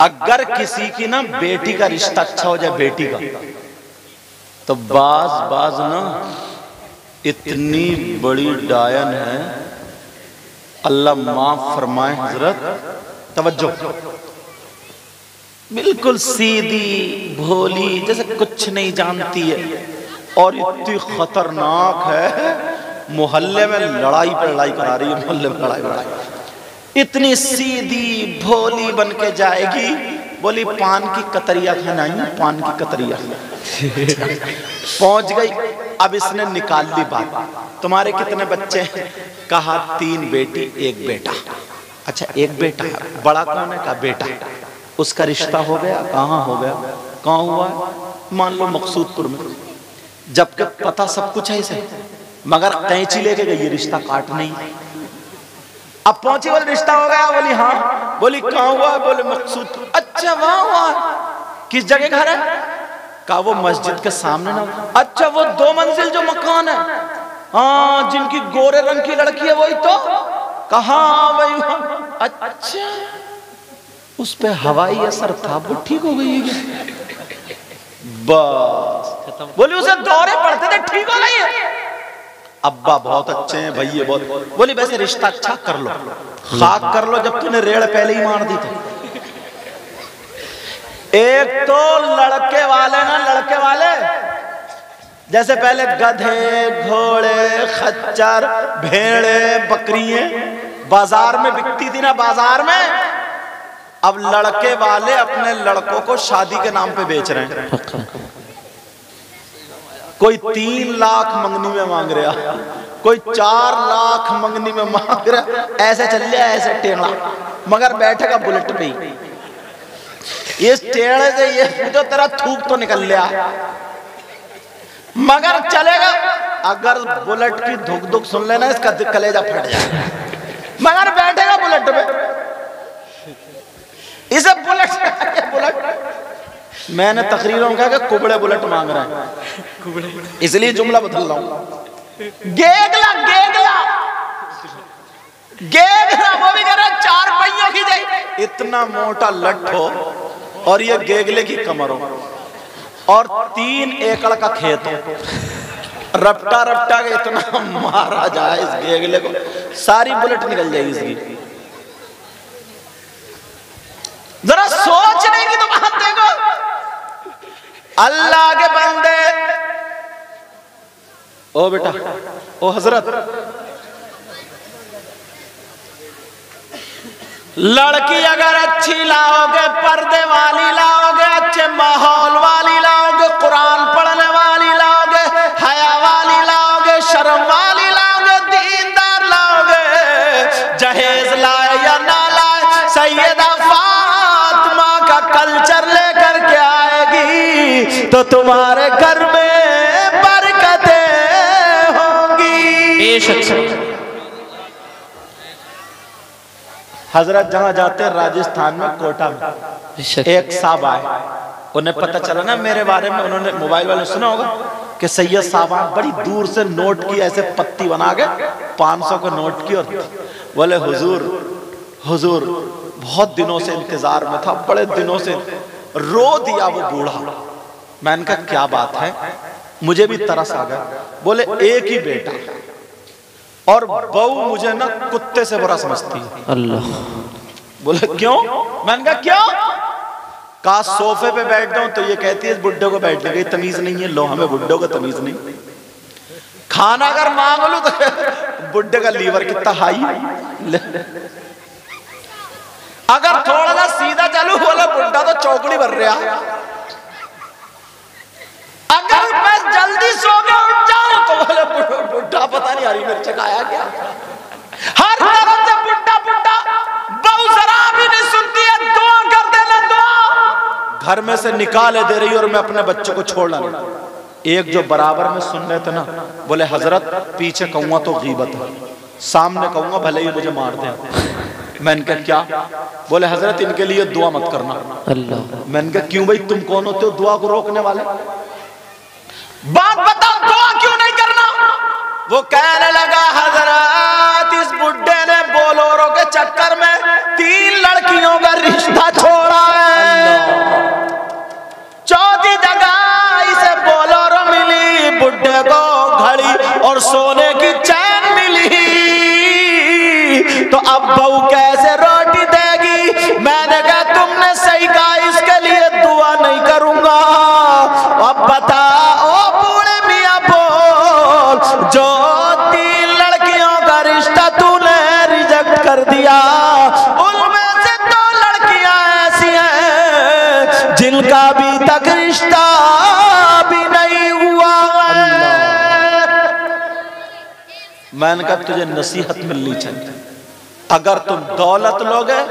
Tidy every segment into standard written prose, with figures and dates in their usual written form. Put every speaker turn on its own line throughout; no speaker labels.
अगर किसी की ना बेटी का रिश्ता अच्छा हो जाए, बेटी का, तो बाज ना इतनी बड़ी डायन है, अल्लाह माफ फरमाए हजरत, तवज्जो, बिल्कुल सीधी भोली, जैसे कुछ नहीं जानती है, और इतनी खतरनाक है, मोहल्ले में लड़ाई पे लड़ाई करा रही है, मोहल्ले में लड़ाई, इतनी सीधी भोली बन के जाएगी। बोली पान की कतरिया खाना है, पान की कतरिया पहुंच गई। अब इसने निकाल ली बात, तुम्हारे कितने बच्चे हैं? कहा 3 बेटी 1 बेटा। अच्छा 1 बेटा है, बड़ा कौन है? कहा बेटा। उसका रिश्ता हो गया? कहाँ हो गया? कहाँ हुआ? मान लो मकसूदपुर में। जबकि पता सब कुछ है इसे, मगर कैंची लेके गई, रिश्ता काट नहीं। अब पहुंची, बोले रिश्ता हो गया? बोली हाँ। बोली कहाँ हुआ? बोले मकसूद। अच्छा वहां हुआ? किस जगह घर है? कहा वो मस्जिद के सामने ना। अच्छा वो 2 मंजिल जो मकान है, हाँ जिनकी गोरे रंग की लड़की है वही तो? कहा वही। अच्छा उस पे हवाई असर था, वो ठीक हो गई है बस। बोली उसे दौरे पड़ते थे, ठीक हो गई है। अब्बा बहुत अच्छे हैं, भैया बहुत। बोली वैसे रिश्ता अच्छा कर लो, खाक कर लो, जब तूने रेड़ पहले ही मार दी थी। एक तो लड़के वाले ना, लड़के वाले जैसे पहले गधे घोड़े खच्चर भेड़े बकरियां बाजार में बिकती थी ना, बाजार में, अब लड़के वाले अपने लड़कों को शादी के नाम पे बेच रहे हैं। कोई 3 लाख मंगनी में मांग रहा, कोई 4 लाख मंगनी में मांग रहा, ऐसे चल लिया, ऐसे टेढ़ा, मगर बैठेगा बुलेट पे ही। इस टेढ़े से ये जो तेरा थूक तो निकल लिया, मगर चलेगा। अगर बुलेट की धुक धुक सुन लेना, इसका कलेजा फट जाएगा, मगर बैठेगा बुलेट पे। इसे बुलेट मैंने तकरीरों में कहा कि कुबड़े बुलेट मांग रहे हैं, इसलिए जुमला बदल रहा हूं। गेगला गेगला गेगला, वो भी कह रहा 4 पहियों की जाए, इतना मोटा लठ हो और ये गेगले की कमर हो और 3 एकड़ का खेत हो, रपटा रपटा के इतना मारा जाए इस गेगले को, सारी बुलेट निकल जाएगी इसकी। जरा सोचने की तो बात देखो। अल्लाह के बंदे, ओ बेटा, ओ हजरत, लड़की अगर अच्छी लाओगे, पर्दे वाली लाओगे, अच्छे माहौल वाली लाओगे, कुरान पढ़ने वाली लाओगे, हया वाली लाओगे, शर्म वाली लाओगे, दीनदार लाओगे, जहेज लाए या ना लाए, सैयदा फातिमा का कल्चर लेकर के आएगी तो तुम्हारे घर में बरकतें होंगी। हजरत जहां जाते हैं राजस्थान में, कोटा में, एक साहब आए, उन्हें पता चला ना मेरे बारे में, उन्होंने मोबाइल वाले सुना होगा कि सैयद साहब बड़ी दूर से नोट की ऐसे पत्ती बना के 500 के नोट की, और बोले हुजूर हुजूर बहुत दिनों से इंतजार में था, बड़े दिनों से, रो दिया वो बूढ़ा। मैंने कहा क्या बात है? मुझे भी तरस आ गया। बोले एक ही बेटा और बहू मुझे ना कुत्ते से बुरा समझती है। अल्लाह। बोले क्यों? मैंने कहा क्यों? कहा सोफे पे बैठ जाऊं तो ये कहती है इस बुड्ढे को बैठने की तमीज नहीं है। लो हमें बुड्ढों को तमीज नहीं। खाना अगर मांग लो तो बुड्ढे का लीवर कितना हाई, अगर थोड़ा सा सीधा चलू बोला बुड्ढा तो चौकड़ी भर रहा, अगर मैं जल्दी सो के उठ जाऊं तो बोले बुड्ढा पता नहीं हरी मिर्च खाया क्या। हर तरफ से बुड्ढा बुड्ढा, बहू जरा भी नहीं सुनती है, दुआ कर देना दुआ, घर में से निकाले दे रही और मैं अपने बच्चों को छोड़ना। एक जो बराबर में सुन रहे थे ना, बोले हजरत पीछे कहूंगा तो गीबत है, सामने कहूंगा भले ही मुझे मार दे। मैंने कहा क्या? बोले हजरत इनके लिए दुआ मत करना। अल्लाह। मैंने कहा क्यों भाई, तुम कौन होते हो दुआ को रोकने वाले? बात बताओ दुआ क्यों नहीं करना? वो कहने लगा हजरत इस बुड्ढे ने बोलोरो के चक्कर में 3 लड़कियों का रिश्ता छोड़ा है। घड़ी और सोने की चैन मिली, तो अब बहू कैसे रोटी देगी? मैंने कहा तुमने सही कहा, इसके लिए दुआ नहीं करूंगा। अब बता ओ बूढ़े मियां बोल, जो 3 लड़कियों का रिश्ता तूने रिजेक्ट कर दिया, उनमें से 2 लड़कियां ऐसी हैं जिनका अभी तक रिश्ता भी नहीं हुआ है। मैंने कहा तुझे नसीहत मिलनी चाहिए, अगर तुम दौलत लोगे,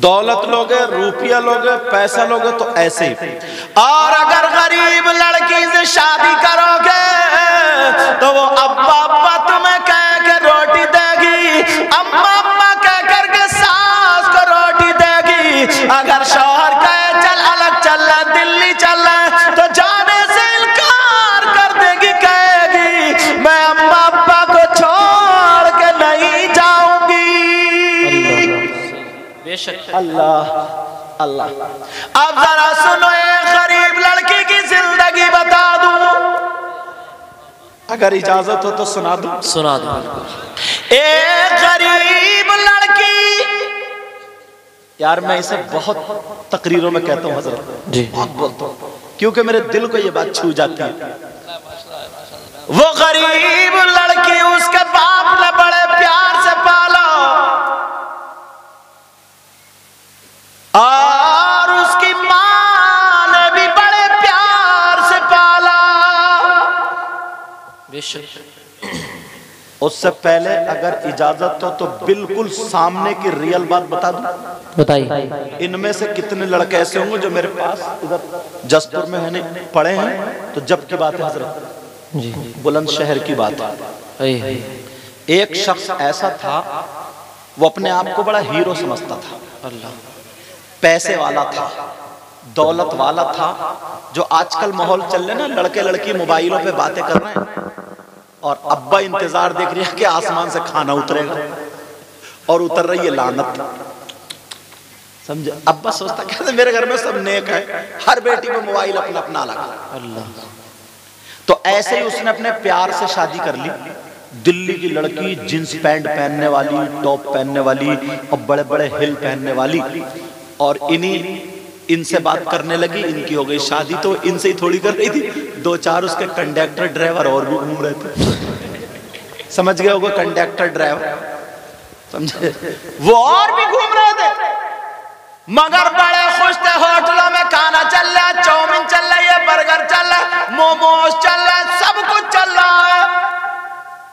दौलत लोगे, रुपया लोगे, पैसा लोगे तो ऐसे ही, और अगर गरीब लड़की से शादी करोगे तो वो अब्बा अब्बा तुम्हें कह के रोटी देगी, अम्मा अम्मा कह करके सास को रोटी देगी। अगर शौहर कहे चल अलग चल रहा, दिल्ली चल रहा, तो जाने से इनकार कर देगी, कहेगी मैं अम्मा अब्बा को छोड़ के नहीं जाऊंगी। अल्लाह अल्लाह। अब जरा सुनो, एक गरीब लड़की की जिंदगी बता दूं, अगर इजाजत हो तो सुना दूं।
सुना दो।
एक गरीब लड़की, यार मैं इसे बहुत तकरीरों में कहता हूँ हजरत जी, बहुत बोलता हूँ क्योंकि मेरे दिल को ये बात छू जाती है। वो गरीब लड़की, उसके बाप ने बड़े प्यार से पाला और उसकी मां ने भी बड़े प्यार से पाला। उससे पहले अगर इजाजत हो तो बिल्कुल सामने की रियल बात बता दूं।
बताइए।
इनमें से कितने लड़के ऐसे होंगे जो मेरे पास इधर जसपुर में है नहीं पढ़े हैं, तो जब की बात है हजरत जी, बुलंदशहर की बात है। एक शख्स ऐसा था, वो अपने आप को बड़ा हीरो समझता था, अल्लाह, पैसे वाला था, दौलत वाला था। जो आजकल माहौल चल रहे ना, लड़के लड़की मोबाइलों पे बातें कर रहे हैं और अब्बा इंतजार देख रही है कि आसमान से खाना उतरेगा, और उतर रही है लानत, समझे? अब्बा सोचता कैसे मेरे घर में सब नेक है, हर बेटी पे मोबाइल अपना अपना लगा, अल्लाह। तो ऐसे ही उसने अपने प्यार से शादी कर ली। दिल्ली की लड़की, जींस पैंट पहनने वाली, टॉप पहनने वाली और बड़े बड़े हिल पहनने वाली, और इनसे बात करने लगी। इनकी हो गई शादी, तो इनसे ही थोड़ी कर रही थी, 2-4 उसके कंडक्टर ड्राइवर और भी घूम रहे थे, समझ गए होगा, कंडक्टर ड्राइवर, समझे? वो और भी घूम रहे थे, मगर बड़े खुश थे। होटलों में खाना चल रहा है, चाउमीन चल रही है, बर्गर चल रहा है, मोमोज चल रहा है, सब कुछ चल रहा है।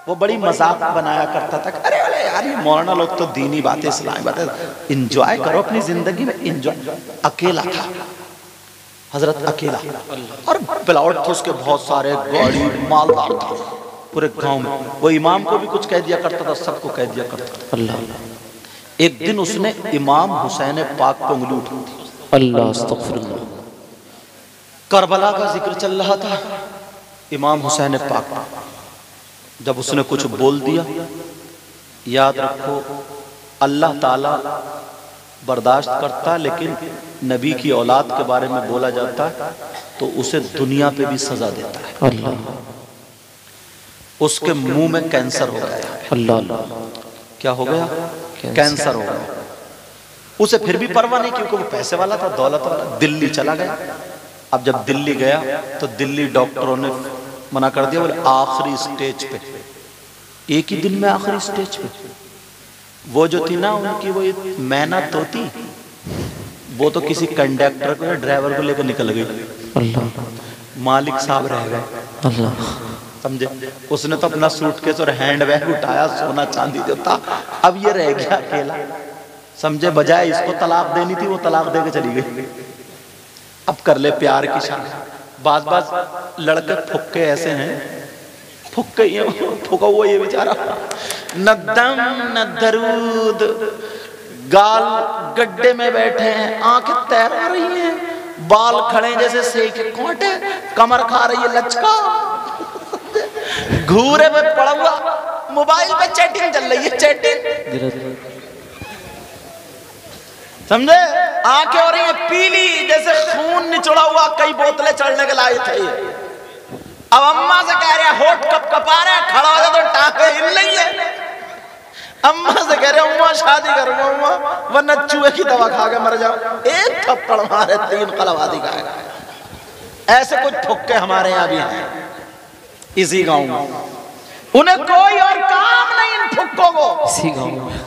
वो बड़ी मजाक बनाया करता था, अरे अरे यार ये मौलाना लोग तो दीनी बातें, इस्लामी बातें, इंजॉय करो अपनी जिंदगी में, इंजॉय। अकेला था हजरत, अकेला, और प्लॉट थे उसके बहुत सारे, गाड़ी मालदार था पूरे गांव में। वो इमाम को भी कुछ कह दिया करता था, सबको कह दिया करता था, अल्लाह। एक दिन उसने इमाम हुसैन पाक पे उंगली उठा दी,
अल्लाह अस्तगफिरुल्लाह।
करबला का जिक्र चल रहा था, इमाम हुसैन पाक, जब उसने कुछ बोल दिया, याद रखो अल्लाह ताला बर्दाश्त करता है, लेकिन नबी की औलाद के बारे में बोला जाता है तो उसे दुनिया पे भी सजा देता है, अल्लाह। उसके मुंह में कैंसर हो गया, अल्लाह। क्या हो गया? कैंसर हो गया। उसे फिर भी परवाह नहीं, क्योंकि वो पैसे वाला था, दौलत वाला। दिल्ली चला गया। अब जब दिल्ली गया तो दिल्ली डॉक्टरों ने मना कर दिया, बोले आखिरी स्टेज पे, एक ही दिन में आखिरी स्टेज पे। वो जो थी ना उनकी, वो मैना तोती, वो तो किसी कंडक्टर को या ड्राइवर को लेकर निकल गई, अल्लाह। मालिक साहब रह गए, अल्लाह, समझे? उसने तो अपना सूटकेस और हैंड बैग उठाया, सोना चांदी जो था, अब ये रह गया अकेला, समझे? बजाय इसको तलाक देनी थी, वो तलाक दे के चली गई। अब कर ले प्यार की शादी। बाज लड़के फुक्के ऐसे हैं, फुक्के फुका हुआ ये बेचारा, न दम न दरूद, गाल गड्ढे में बैठे हैं, आंखें तैरा रही हैं, बाल खड़े जैसे सेक कोटे, कमर खा रही है लचका, घूरे में पड़ा हुआ, मोबाइल पे चैटिंग चल रही है, चैटिंग। समझे? आंखें हो रही है पीली जैसे खून निचोड़ा हुआ, कई बोतलें चढ़ने के लायक है ये। अब अम्मा से कह रहे होठ कप कपा रहे, खड़ा हो जाए तो टांगे हिल रही है। अम्मा से कह रहे अम्मा शादी करूंगा अम्मा, वरना चूहे की दवा खा के मर जाओ। एक थप्पड़ मारे 3 कलवादी खाएगा। ऐसे कुछ फुक्के हमारे यहाँ भी हैं इसी गांव में, उन्हें कोई और काम नहीं इन फुक्कों को
इसी गांव में।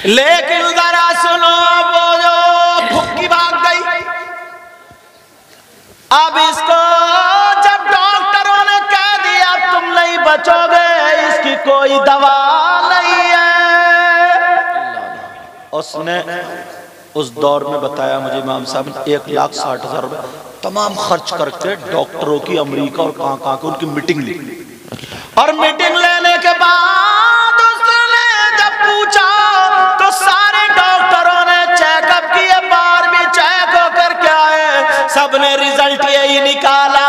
लेकिन जरा सुनो, वो जो फुक्की भाग गई, अब इसको जब डॉक्टरों ने कह दिया तुम नहीं बचोगे, इसकी कोई दवा नहीं है। उसने उस दौर में बताया मुझे इमाम साहब ने 1,60,000 रुपए तमाम खर्च करके डॉक्टरों की अमेरिका और कहां की उनकी मीटिंग ली। और मीटिंग लेने के बाद उसने जब पूछा तो सारे डॉक्टरों ने चेकअप किए, बार भी चेक होकर के आए, सबने रिजल्ट यही निकाला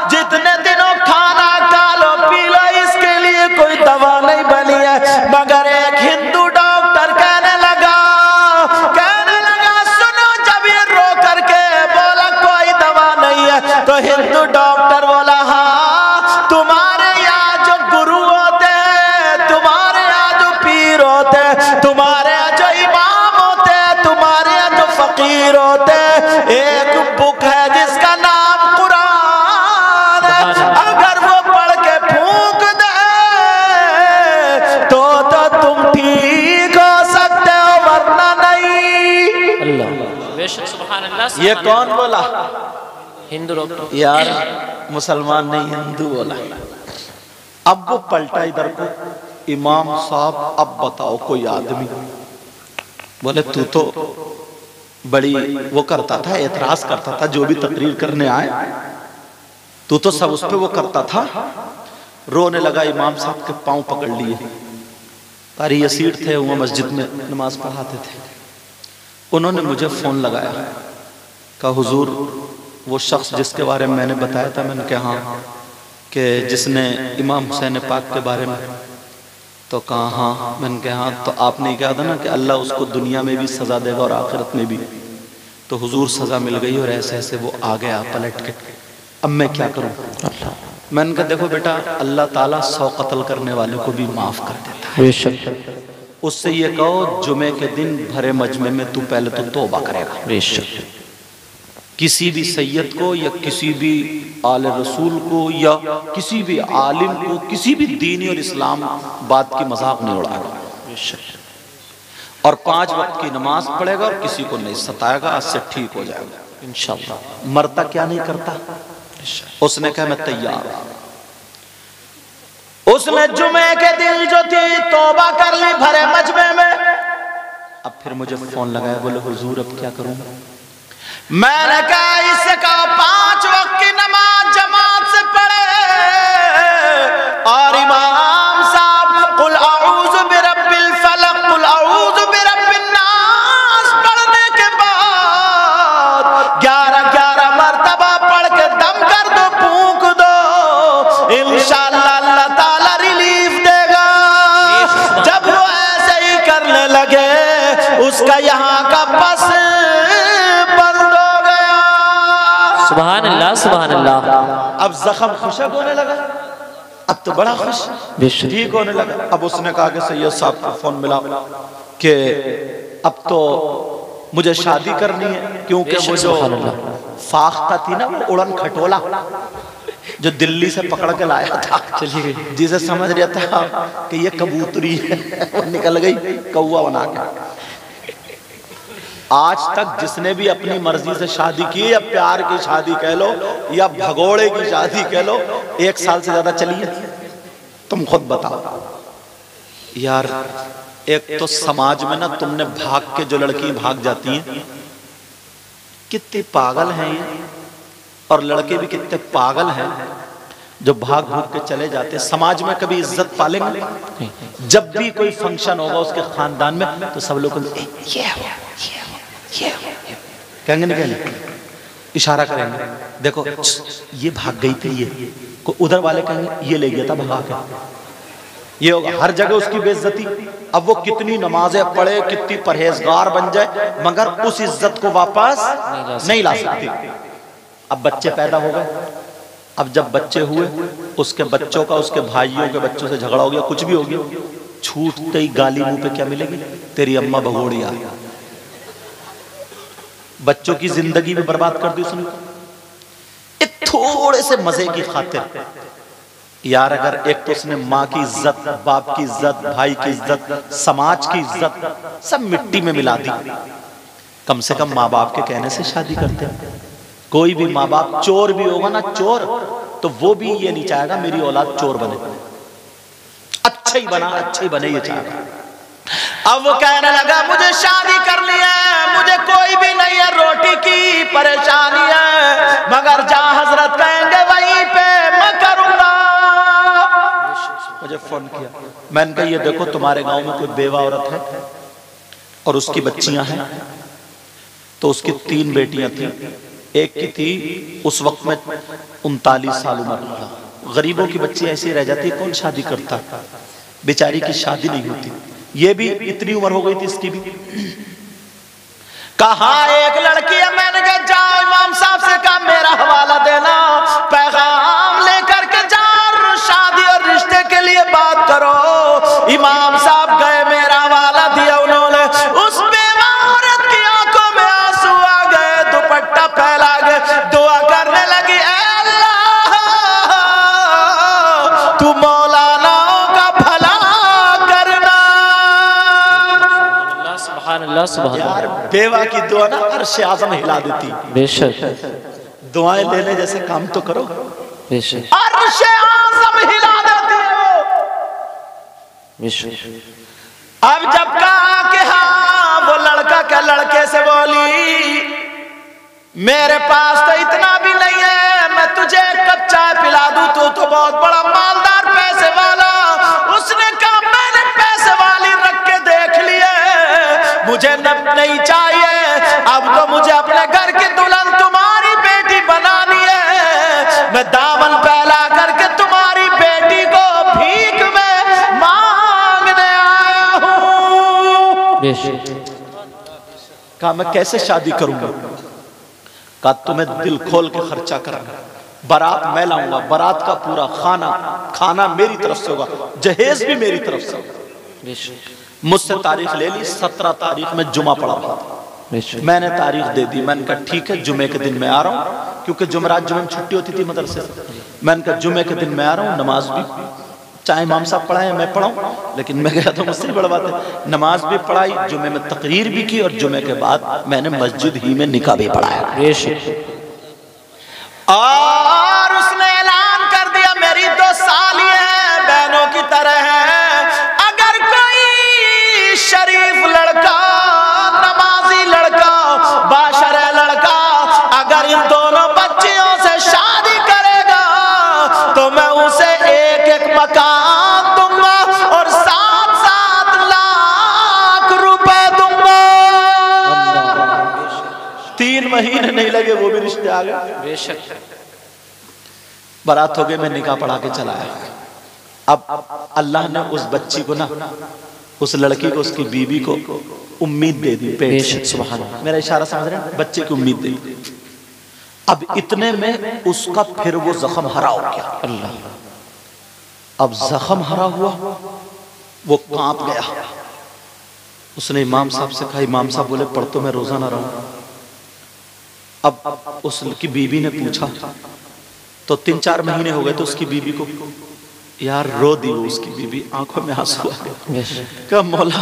जितने दिनों खाना खा लो पी लो इसके लिए कोई दवा नहीं बनी है। मगर एक हिंदू डॉक्टर कहने लगा सुनो, जब ये रो करके बोला कोई दवा नहीं है तो हिंदू डॉक्टर बोला हाँ, तुम्हारे यहाँ जो गुरु होते हैं, तुम्हारे यहाँ जो पीर होते हैं, तुम्हारे यहाँ जो इमाम होते हैं, तुम्हारे यहाँ जो फकीर होते हैं, एक बुक है जिसका नाम कुरान है, अगर वो पढ़ के फूंक दे तो तुम ठीक हो सकते हो वरना नहीं।
अल्लाह बेशक सुभान अल्लाह।
ये कौन बोला?
हिंदू डॉक्टर
यार, मुसलमान नहीं हिंदू बोला। अब वो पलटा इधर को, इमाम साहब अब बताओ कोई आदमी, बोले तू तो बड़ी वो करता था, एतराज करता था जो भी तकरीर करने आए, तू तो सब उस पे वो करता था। रोने लगा, इमाम साहब के पांव पकड़ लिए। कारी यसीर थे, वो मस्जिद में नमाज पढ़ाते थे। उन्होंने मुझे फोन लगाया, कहा हुजूर वो शख्स जिसके बारे में मैंने बताया था, मैंने कहा हाँ, कि जिसने इमाम हुसैन पाक के बारे में, तो कहा हाँ। मैंने कहा हाँ, तो आपने कहा था ना कि अल्लाह उसको दुनिया में भी सज़ा देगा और आखिरत में भी, तो हुजूर सज़ा मिल गई और ऐसे ऐसे वो आ गया पलट के, अब मैं क्या करूँ? मैंने कहा देखो बेटा, अल्लाह ताला 100 कत्ल करने वाले को भी माफ़ कर देता है। उससे ये कहो जुमे के दिन भरे मजमे में तू पहले तो तौबा करेगा। किसी भी सैयद को या किसी भी आले रसूल को या किसी भी आलिम को किसी भी दीनी और इस्लाम बात की मजाक नहीं उड़ाएगा, और 5 वक्त की नमाज पढ़ेगा और किसी को नहीं सताएगा, आज से ठीक हो जाएगा इंशाअल्लाह। मरता क्या नहीं करता? उसने कहा मैं तैयार हूं। उसने जुमे के दिन जो थी तौबा कर ली भरे मजमे में। अब फिर मुझे फोन लगाया, बोले हुजूर अब क्या करूं? मैंने कहा इससे कहा 5 वक्त की नमाज जमात से पढ़े, और इमाम साहब कुल अऊज़ु बिरब्बिल फलक कुल अऊज़ु बिरब्बिन नास पढ़ने के बाद 11 मर्तबा पढ़ के दम कर दो, फूंक दो, इंशाअल्लाह अल्लाह ताला रिलीफ देगा। जब वो ऐसे ही करने लगे, उसका यहाँ का बस
सुभान अल्लाह सुभान अल्लाह।
अब जख्म खुशक होने लगा, अब तो बड़ा खुश ठीक होने लगा। अब उसने कहा कि सैयद साहब को फोन मिला कि अब तो मुझे शादी करनी है, क्योंकि वो जो फाख्ता थी ना, वो उड़न खटोला जो दिल्ली से पकड़ के लाया था, जिसे समझ रहा था कि ये कबूतरी है, वो निकल गई कौवा बना के। आज तक जिसने भी अपनी मर्जी से शादी की, या प्यार की शादी कह लो या भगोड़े की शादी कह लो, 1 साल से ज्यादा चली है? तुम खुद बताओ यार। एक तो समाज में ना तुमने भाग के जो लड़की भाग जाती हैं, कितने पागल हैं ये, और लड़के भी कितने पागल हैं जो भाग भाग के चले जाते हैं। समाज में कभी इज्जत पालेंगे? जब भी कोई फंक्शन होगा उसके खानदान में, तो सब लोग कहेंगे नहीं, कहेंगे इशारा करेंगे, देखो ये भाग गई थी, ये उधर वाले कहेंगे ये ले गया था भगा के। ये होगा हर जगह उसकी बेइज्जती। अब वो कितनी नमाजें पढ़े, कितनी परहेजगार बन जाए, मगर उस इज्जत को वापस नहीं ला सकती। अब बच्चे पैदा हो गए, अब जब बच्चे हुए, उसके बच्चों का उसके भाइयों के बच्चों से झगड़ा हो गया, कुछ भी हो गया, छूटते ही गाली मुंह पे क्या मिलेगी, तेरी अम्मा भगोड़िया। बच्चों की जिंदगी भी बर्बाद कर दी उसने, थोड़े से मजे की खातिर। यार अगर एक तो उसने माँ की इज्जत, बाप की इज्जत, भाई की इज्जत, समाज की इज्जत सब मिट्टी में मिला दी। कम से कम माँ बाप के कहने से शादी करते हैं। कोई भी माँ बाप चोर भी होगा ना, चोर, तो वो भी ये नहीं चाहेगा मेरी औलाद चोर बने, अच्छा ही बने ये चाहेगा। अब वो कहने लगा मुझे शादी करनी है, मुझे कोई भी नहीं है, रोटी की परेशानी है, मगर जहां हजरत कहेंगे वहीं पे मैं करूंगा। मुझे फोन किया, मैंने कहा ये देखो तुम्हारे गांव में कोई बेवा औरत है और उसकी बच्चियां हैं। तो उसकी 3 बेटियां थी, एक की थी उस वक्त में 39 साल उम्र। गरीबों की बच्ची ऐसी रह जाती, कौन शादी करता, बेचारी की शादी नहीं होती। ये भी इतनी उम्र हो गई थी इसकी भी। कहा एक लड़की है, मैंने कहा जाओ इमाम साहब से कहा मेरा हवाला देना, पैगाम लेकर के जाओ, शादी और रिश्ते के लिए बात करो। इमाम साहब गए, मेरा हवाला दिया उन्होंने। उस बेवा औरत की आंखों में आंसू आ गए, दुपट्टा फैला गए, दुआ करने लगी, अल्लाह तू मौलानाओं का भला करना। यार बेवा की दुआ ना अर्श आज़म हिला देती।
बेशक
दुआएं लेने जैसे काम तो करो,
बेशक
अर्श आज़म हिला देती है।
बेशक
अब जब कहा कि हाँ, वो लड़का क्या लड़के से बोली मेरे पास तो इतना भी नहीं है, मैं तुझे एक कप चाय पिला दूं, तू तो बहुत बड़ा मालदार पैसे वाला। उसने कहा मैंने पैसे वाली रख के देख लिए, मुझे नहीं चाहिए, अब तो मुझे अपने घर की दुल्हन तुम्हारी बेटी बनानी है। मैं दामन फैला करके तुम्हारी बेटी को भीख में मांगने आया हूं। कहा मैं कैसे शादी करूंगा? कहा तुम्हें दिल खोल के खर्चा करांगा, बारात मैं लाऊंगा, बारात का पूरा खाना मेरी तरफ से होगा, जहेज भी मेरी तरफ से होगा। मुझसे तारीख ले ली, 17 तारीख में जुमा पड़ा हुआ था। मैंने तारीख दे दी, मैंने कहा ठीक है जुमे के दिन मैं आ रहा हूँ, क्योंकि जुमेरात जुमे में छुट्टी होती थी मदरसे से। मैंने कहा जुमे के दिन मैं आ रहा हूँ, नमाज भी चाहे इमाम साहब पढ़ाए मैं पढ़ाऊँ, लेकिन मैं गया तो मुझसे बड़ी बात है, नमाज भी पढ़ाई, जुमे में तकरीर भी की, और जुमे के बाद मैंने मस्जिद ही में निकाह भी पढ़ाया। और उसने ऐलान कर दिया मेरी 2 साली है, बहनों की तरह है, अगर कोई शरीफ लड़का, नमाजी लड़का, बाशरे लड़का अगर इन दोनों बच्चियों से शादी करेगा तो मैं उसे एक मकान दूंगा और 7-7 लाख रुपए दूंगा। 3 महीने नहीं लगे वो भी रिश्ते आ गए।
बेशक
बारात हो गई, मैं निकाह पढ़ा के चला आया। अब अल्लाह ने उस बच्ची को ना, उस लड़की को, उसकी बीवी को उम्मीद दे दी पेट से। सुभान अल्लाह, मेरा इशारा समझ रहे हैं? बच्चे की उम्मीद दे दी। अब इतने में उसका फिर वो जख्म हरा हो गया। अल्लाह, अब जख्म हरा हुआ, वो कांप गया। उसने इमाम साहब से कहा, इमाम साहब बोले पढ़ तो मैं रोजा ना रहूं। अब उसकी बीवी ने पूछा, तो 3-4 महीने हो गए तो उसकी बीवी को यार रो दी, वो उसकी बीवी आंखों में आंसू आ गए। क्या मौला,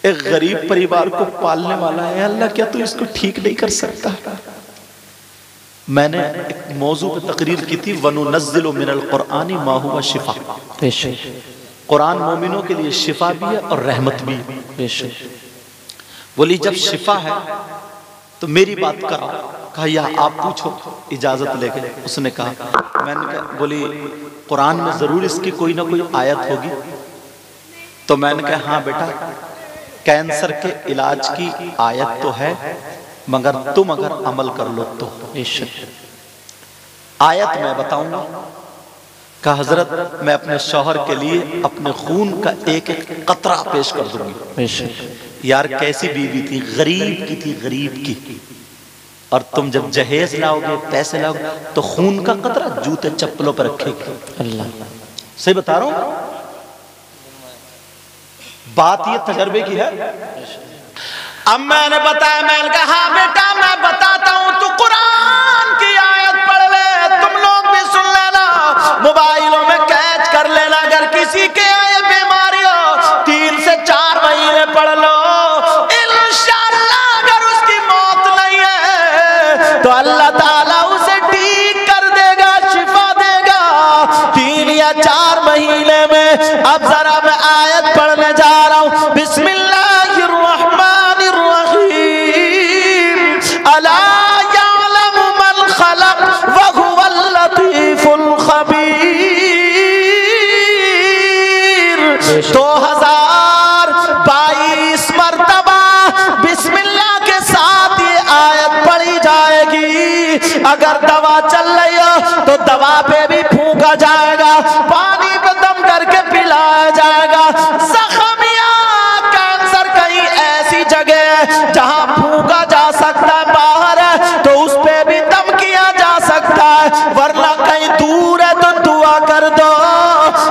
एक गरीब परिवार को पालने वाला है अल्लाह, क्या तू इसको ठीक नहीं कर सकता? मैंने एक मौजू पे तकरीर की थी, वनुनज़्ज़िलु मिनल क़ुरआनी मा हुवा शिफा। कुरान मोमिनों के लिए शिफा भी है और रहमत भी है। बोली जब शिफा है तो मेरी बात करो। कहा या आप पूछो, इजाजत लेके। उसने कहा, मैंने कहा, बोली कुरान में जरूर इसकी कोई ना कोई आयत होगी। तो मैंने कहा हाँ बेटा, कैंसर के इलाज की आयत तो है, मगर तुम अगर अमल कर लो तो। आयत मैं बताऊंगा, कहा हजरत मैं अपने शौहर के लिए अपने खून का एक एक कतरा पेश कर दूंगी। यार कैसी बीवी थी, गरीब की थी, गरीब की। और तुम जब जहेज लाओगे, पैसे लाओगे, तो खून का कतरा जूते चप्पलों पर रखेगी। अल्लाह सही बता रहा हूं, बात ये तजर्बे की है। अब मैंने बताया, मैंने कहा बेटा मैं बताता हूं, तू कुरान की आयत पढ़ ले, तुम लोग भी सुन लेना, मोबाइलों में कैच कर लेना। अगर किसी के ये बीमारी हो 3 से 4 महीने पढ़ लो, इंशाअल्लाह अगर उसकी मौत नहीं है तो अल्लाह ताला उसे ठीक कर देगा, शिफा देगा 3 या 4 महीने में। अब जरा मैं आयत पढ़ने जा रहा हूं। बिस्मिल्लाह अला यअलमु मन खलक व हुवल लतीफुल खबीर। 2022 मरतबा बिस्मिल्लाह के साथ ये आयत पढ़ी जाएगी। अगर दवा चल रही हो तो दवा पे भी फूंका जाएगा, पानी पे दम करके पिलाया जाएगा। जख्मिया कैंसर कहीं ऐसी जगह है जहां फूंका जा सकता है, बाहर है तो उस पे भी दम किया जा सकता है, वरना कहीं दूर है तो दुआ कर दो।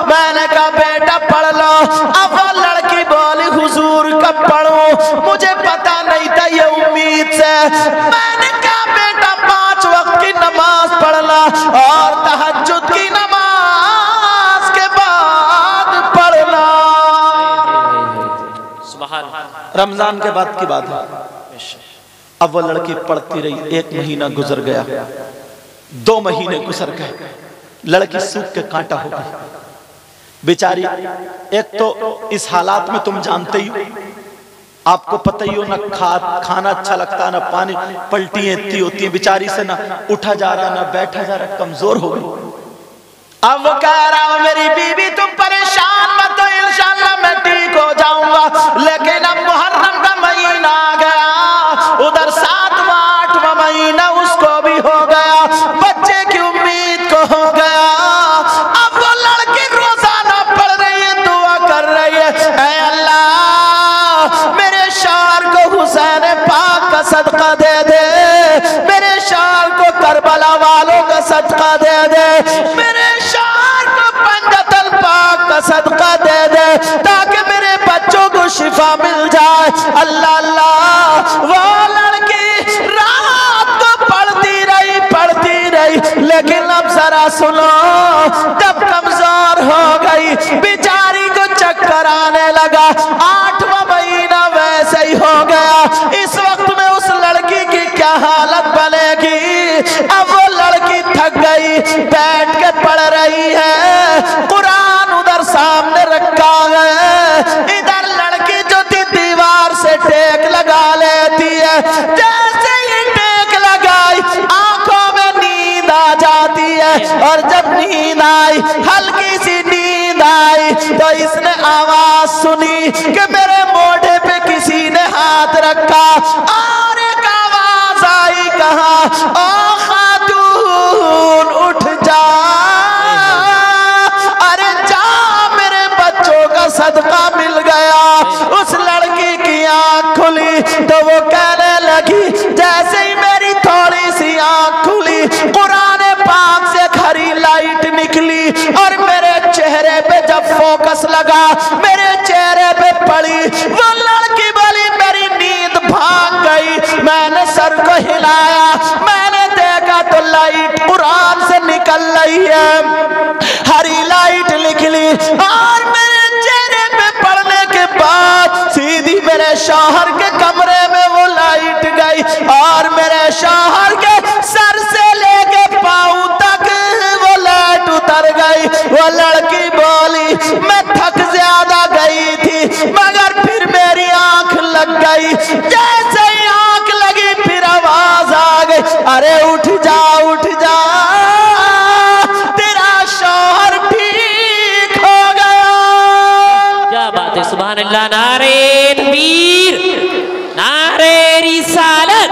मैंने कहा बेटा पढ़ लो। अब वो लड़की बोली हुजूर कब पढ़ूं, मुझे पता नहीं था ये उम्मीद से। मैंने कहा बेटा 5 वक्त की नमाज पढ़ना और तहज्जुद की नमाज के बाद पढ़ना। रमजान के बाद की बात है। अब वो लड़की पढ़ती रही, 1 महीना गुजर गया, 2 महीने गुजर गए, लड़की सूख के कांटा हो गई बेचारी। एक तो इस हालात में तुम जानते ही हो, आपको पता ही हो ना खाना अच्छा लगता ना पानी, पलटियां इतनी होती हैं बेचारी से, ना उठा जा रहा ना बैठा जा रहा, कमजोर हो गई। अब वो कह रहा हो मेरी बीवी तुम परेशान मत हो, इंशाअल्लाह मैं ठीक हो जाऊंगा। लेकिन अब मुहर्रम का महीना आ गया, उधर 7वां 8वां महीना उसको भी हो गया, बच्चे की उम्मीद को हो गया। अब वो लड़की रोजाना पढ़ रही है, दुआ कर रही है, ऐ अल्लाह मेरे शौहर को हुसैन पाक का सदका दे दे, मेरे शौहर को करबला वालों का सदका दे दे, मेरे शौहर को पंजतल पाक का सदका दे दे, ताकि मेरे बच्चों को शिफा मिल जाए। अल्लाह अल्लाह। वो लड़की रात को पढ़ती रही, लेकिन अब जरा सुनो, जब कमजोर हो गई बेचारी को चक्कर आने लगा, 8वां महीना वैसे ही हो गया। इस वक्त में उस लड़की की क्या हालत बनेगी। अब वो लड़की थक गई, बैठ के पढ़ रही है, कुरान उधर सामने रखा है, इधर लड़की जो थी दीवार से टेक लगा लेती है। जैसे ही टेक लगाई आंखों में नींद आ जाती है, और जब नींद आई, हल्की सी नींद आई, तो इसने आवाज सुनी कि मेरे मोढ़े पे किसी ने हाथ रखा, और एक आवाज आई, कहा ओ खातून उठ जा, अरे जा मेरे बच्चों का सदका मिल गया। उस लड़की की आंख खुली तो वो कहने लगी, जैसे ही मेरी थोड़ी सी आंख खुली, कुरान पाक से हरी लाइट निकली, और मेरे चेहरे पे जब फोकस लगा, मेरे चेहरे पे पड़ी, वो लड़की बोली मेरी नींद भाग गई। मैंने सर को हिलाया, मैंने देखा तो लाइट कुरान से निकल रही है, हरी लाइट निकली, और मेरे चेहरे पे पड़ने के बाद सीधी मेरे शौहर के कमरे में वो लाइट गई, और मेरे शौहर के सर से लेके पांव तक वो लाइट उतर गई। वो लड़की बोली मैं थक ज्यादा गई थी, मगर फिर मेरी आंख लग गई। जैसे ही आंख लगी फिर आवाज आ गई, अरे उठ जा उठ जा, तेरा शौहर ठीक हो गया।
क्या बात है, सुभान अल्लाह। नारे तकबीर, नारे रिसालत,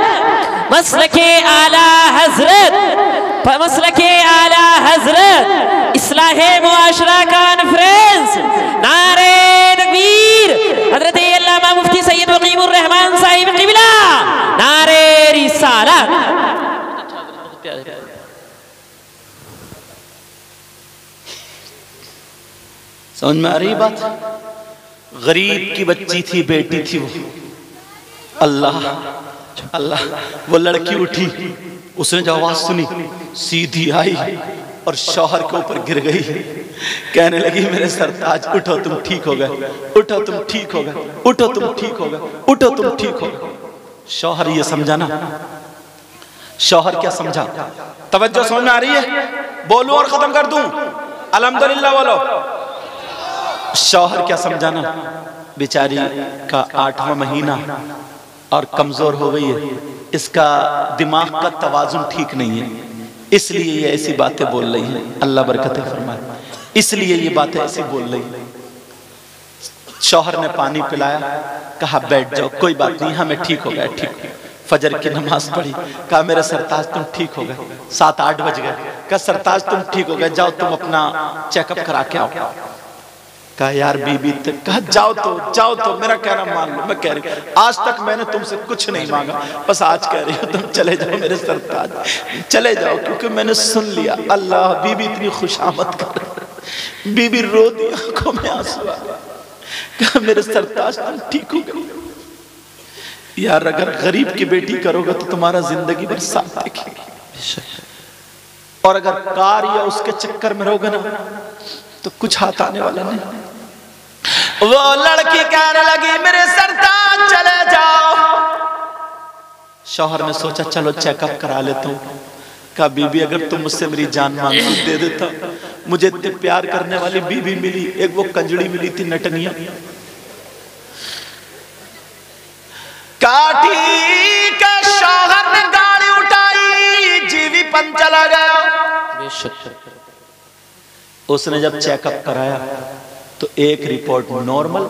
मसलके आला हजरत, मसलके आला हजरत, इस्लाम इस्लाह मुआशरा कॉन्फ्रेंस, नारे तकबीर, हजरत अल्लामा मुफ्ती सैयद वकीमुर रहमान साहिब क़िबला, नारे रिसालत।
समझ में आ रही बात? गरीब की बच्ची थी, बेटी थी वो। अल्लाह अल्लाह, वो लड़की उठी, उसने जब आवाज सुनी सीधी आई और शौहर के ऊपर गिर गई, कहने लगी मेरे सरताज उठो तुम ठीक हो गए, उठो तुम ठीक हो गए, उठो तुम ठीक हो गए, उठो तुम ठीक हो गए। शौहर ये समझा ना, शौहर क्या समझा? तवज्जो समझ में आ रही है? बोलूं और खत्म कर दूं? अल्हम्दुलिल्लाह बोलो। शौहर क्या समझा ना, बेचारी का 8वां महीना और कमजोर हो गई है, इसका दिमाग का तवाजुन ठीक नहीं है, इसलिए ये ऐसी बातें बोल रही है। अल्लाह बरकतें फरमाए, इसलिए ये बातें ऐसी बोल रही है। शौहर ने पानी पिलाया, कहा बैठ जाओ, कोई बात नहीं, हमें ठीक हो गया, ठीक। फजर की नमाज पढ़ी, कहा मेरे सरताज तुम ठीक हो गए। 7-8 बज गए, कहा सरताज तुम ठीक हो गए, जाओ तुम अपना चेकअप करा के आओ। कहा यार बीबी, कहा जाओ तो मेरा कहना मान लो। मैं कह रही आज तक मैंने तुमसे कुछ नहीं मांगा, बस आज कह रही हूँ तुम चले जाओ मेरे सरताज, चले जाओ, क्योंकि मैंने सुन लिया। अल्लाह, बीबी इतनी खुशामद कर, बीबी रो दी, आंखों में आंसू आ गए। कहा मेरे सरताज तुम ठीक हो गए। यार अगर गरीब की बेटी करोगे तो तुम्हारा जिंदगी भर साथ देखेगी, और अगर कार या उसके चक्कर में रहोगे ना तो कुछ हाथ आने वाला नहीं। वो लड़की कहने लगी मेरे सरताज चले जाओ। शौहर ने सोचा चलो चेकअप करा लेता हूँ। कहा बीबी अगर तुम मुझसे मेरी जान मांगती दे देता। मुझे इतने प्यार करने वाली बीबी मिली, एक वो कंजड़ी मिली थी नटनिया। काठी के शौहर ने गाड़ी उठाई, जीवीपन चला गया। उसने जब चेकअप कराया तो एक रिपोर्ट नॉर्मल,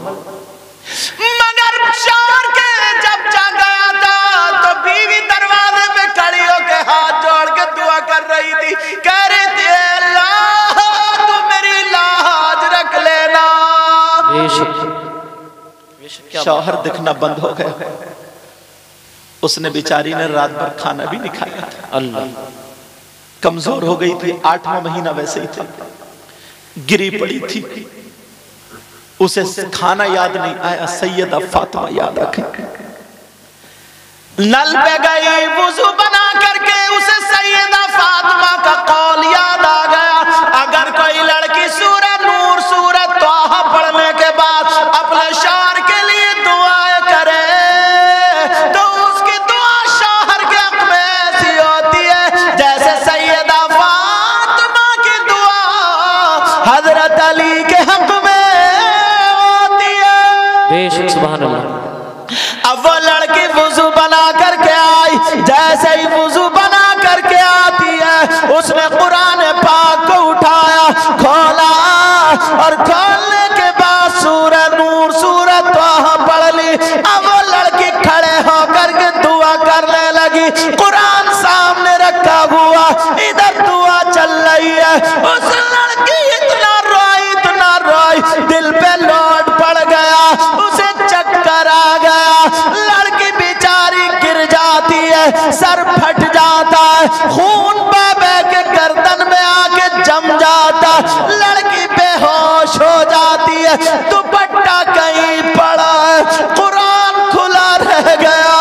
मगर शौहर के जब जा गया था तो बीवी दरवाजे पे खड़ी होकर हाथ जोड़ के दुआ कर रही थी, कह रही थी अल्लाह तू मेरी लाज रख लेना। शौहर दिखना बंद हो गया, उसने बेचारी ने रात भर खाना भी नहीं खाया था। अल्लाह, कमजोर हो गई थी, 8वां महीना वैसे ही था, गिरी पड़ी थी, उसे खाना याद नहीं आया, सैयदा फातिमा याद रखे। नल पे गई, वुजू बना करके उसे सैयदा फातिमा का कौल याद आ गया, अगर कोई लड़की सूरह नूर सूरह तोहा पढ़ने के बाद अपने शौहर के लिए दुआएं करे तो उसकी दुआ शौहर के हक में ऐसी होती है जैसे सैयदा फातिमा की दुआ हजरत अली के हक में होती है।
बेशक सुभान अल्लाह।
अब वो लड़की वुजू बना करके आई, जैसे ही वुजू बना करके आती है उसने कुरान पाक को उठाया, खोला और खोलने के बाद सूरह नूर सूरह तोहा पढ़ ली। अब वो लड़की खड़े होकर के दुआ करने लगी, कुरान सामने रखा हुआ, इधर दुआ चल रही है। उस लड़की इतना रोई, दिल पे लोड पड़ गया, उसे चक्कर आ गया, लड़की बेचारी गिर जाती है, सर फट जाता है, खून बाबे के गर्दन में आके जम जाता, लड़की बेहोश हो जाती है, दुपट्टा कहीं पड़ा है, कुरान खुला रह गया,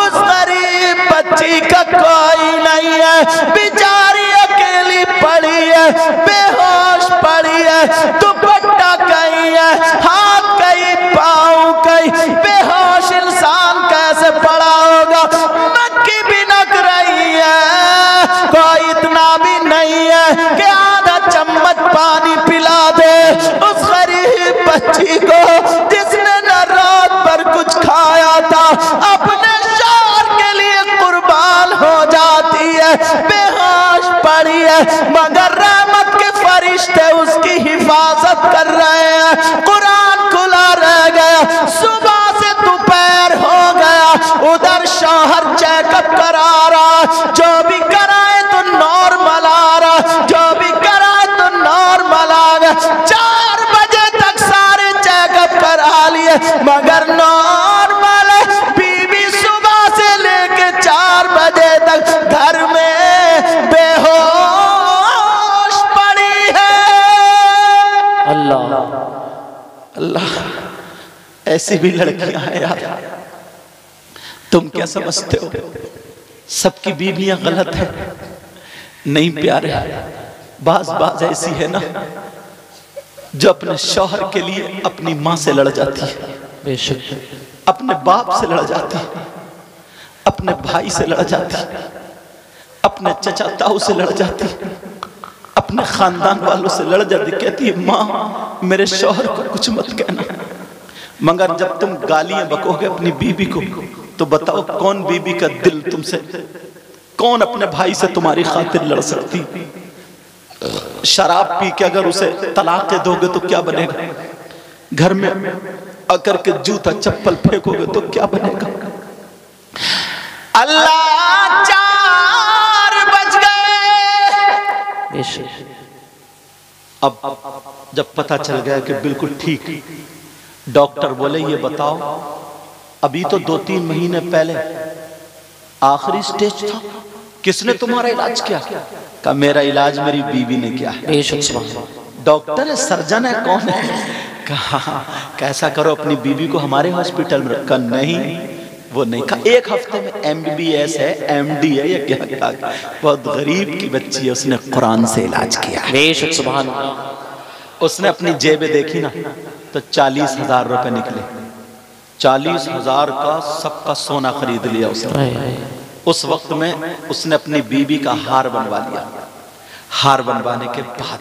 उस गरीब बच्ची का कोई नहीं है, बेचारी अकेली पड़ी है, बेहोश पड़ी है, दुपट्टा कहीं है, हाथ कहीं पाँव कहीं, बेहोश इंसान कैसे पड़ा होगा। मक्खी भी नक रही है, कोई इतना भी नहीं है कि आधा चम्मच पानी पिला दे उस गरीब बच्ची को जिसने न रात भर कुछ खाया था, अपने शौहर के लिए कुर्बान हो जाती है, बेहोश पड़ी है, मगर रहमत के फरिश्ते उसकी हिफाजत कर रहे हैं। कुरान खुला रह गया, सुबह से दोपहर हो गया, उधर शौहर चेकअप करा रहा, जो भी कराए तो नॉर्मल आ रहा, जो भी कराए तो नॉर्मल मगर नॉर्मल बीबी सुबह से लेके 4 बजे तक घर में बेहोश पड़ी है।
अल्लाह
अल्लाह, ऐसी भी लड़कियां हैं यार। तुम क्या समझते हो सबकी बीवियां गलत है? नहीं प्यारे, बाज ऐसी है ना जो अपने शौहर के लिए अपनी माँ से लड़ जाती है,
बेशक
अपने बाप से लड़ जाती है, अपने भाई से लड़ जाती है, अपने चचा ताऊ से लड़ जाती है, अपने खानदान वालों से लड़ जाती, कहती है माँ मेरे शौहर को कुछ मत कहना। मगर जब तुम गालियां बकोगे अपनी बीबी को तो बताओ कौन बीबी का दिल तुमसे, कौन अपने भाई से तुम्हारी खातिर लड़ सकती? शराब पी के अगर उसे तलाक दे दोगे तो क्या बनेगा? घर में आकर के जूता चप्पल फेंकोगे तो क्या बनेगा? अल्लाह 4 बज गए। अब जब पता चल गया कि बिल्कुल ठीक, डॉक्टर बोले ये बताओ अभी तो 2-3 महीने पहले आखिरी स्टेज था, किसने तुम्हारा इलाज किया? कहा मेरा इलाज मेरी बीवी ने किया है। डॉक्टर है, सर्जन है, कौन है? कहा कैसा करो अपनी बीवी को हमारे हॉस्पिटल में रखा। नहीं वो नहीं कहा, 1 हफ्ते में MBBS है, MD है, या क्या क्या, बहुत गरीब की बच्ची है, उसने कुरान से इलाज किया। उसने अपनी जेबें देखी ना तो 40,000 रुपए निकले। 40,000 का सबका सोना खरीद लिया उसने। उस वक्त में उसने अपनी बीबी का हार बनवा लिया। हार बनवाने के बाद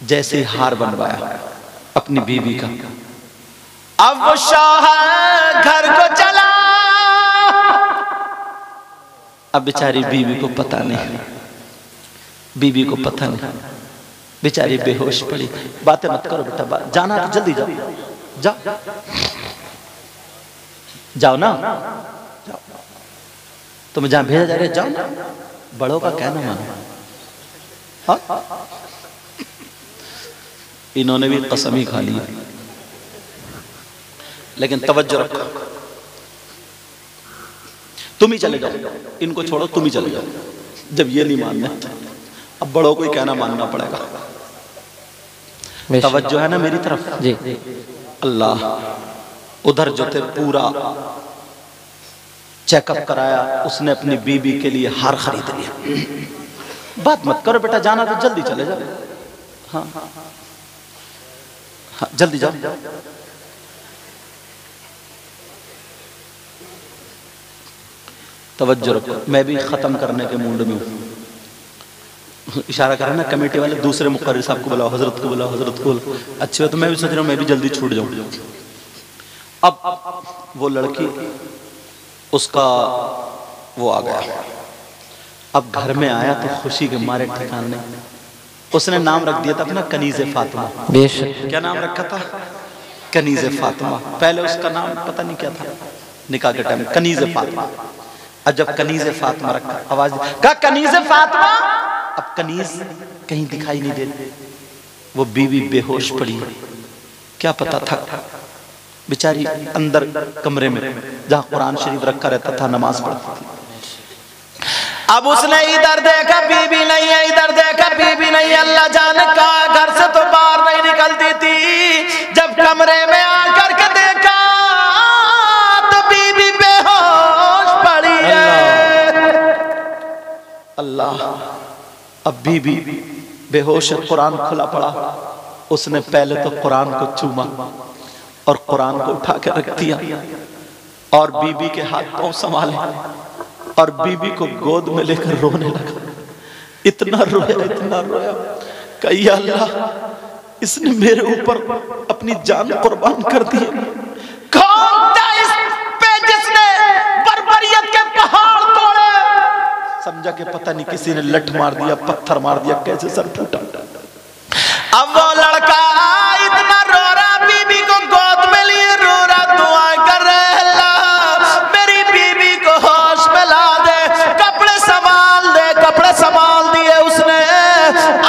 जैसे हार बनवाया अपनी बीबी का, अब वो शौहर घर को चला। अब बेचारी बीबी को पता नहीं, बीबी को पता नहीं, बेचारी बेहोश पड़ी। बातें मत करो बेटा, जाना तो जल्दी जाओ, जाओ जाओ ना, जाओ। तुम्हें जहां भेजा जा रहा है जाओ ना, बड़ों का कहना मानो। हाँ? इन्होंने भी कसम ही खा ली, लेकिन तवज्जो रखो, तुम ही चले जाओ, इनको छोड़ो, तुम ही चले जाओ। जब ये नहीं मानना अब बड़ों को ही कहना मानना पड़ेगा। तवज्जो है ना मेरी तरफ? जी। अल्लाह, उधर जो थे पूरा चेकअप कराया, उसने अपनी बीबी के लिए हार खरीद लिया। बात मत करो बेटा, जाना तो जल्दी चले जाओ। हाँ हाँ जल्दी जाओ। तवज्जो रखो, मैं भी खत्म करने के मूड में हूँ। इशारा करें ना कमेटी वाले, दूसरे मुक़र्रिर साहब को बुलाओ, हजरत को बुलाओ, हजरत को। अच्छे हो तो मैं भी सोच रहा हूँ मैं भी जल्दी छूट जाऊँ। अब वो लड़की, उसका वो आ गया, अब घर में आया तो खुशी के मारे ठिकान नहीं। उसने नाम रख दिया था अपना कनीज़े फातिमा। क्या नाम रखा था? कनीज़े फातिमा। पहले उसका नाम पता नहीं क्या था, निकाह के टाइम कनीज़े फातिमा। अब जब कनीज़े फातिमा रखा, आवाज का कनीज़े फातिमा। अब कनीज़ कहीं दिखाई नहीं देती, वो बीवी बेहोश पड़ी। क्या पता था बेचारी अंदर कमरे में जहाँ कुरान शरीफ रखा रहता था, नमाज पढ़ती थी। अब उसने इधर देखा बीबी नहीं है, इधर देखा बीबी नहीं है। अल्लाह जाने का घर से तो बाहर नहीं निकलती थी। जब कमरे में आकर के देखा तो बीबी बेहोश पड़ी है। अल्लाह, अब बीबी बेहोश है, कुरान खुला पड़ा। उसने पहले तो कुरान को चूमा और कुरान को उठा के रख दिया और बीबी के हाथ पांव संभाले और बीबी को गोद में लेकर रोने लगा। इतना रोया, इतना रोया, कही अल्लाह इसने मेरे ऊपर अपनी जान कुर्बान कर दी। कौन था इस पे जिसने बर्बरियत के पहाड़ तोड़े? समझा कि पता नहीं किसी ने लठ मार दिया, पत्थर मार दिया, कैसे सर फूटा। अब वो लड़का इतना रो रहा, बीबी को गोद में लिए रो रहा, दुआ कर रहे अल्लाह मेरी बीबी को होश में ला दे, कपड़े संभाल दे। कपड़े संभाल दिए उसने,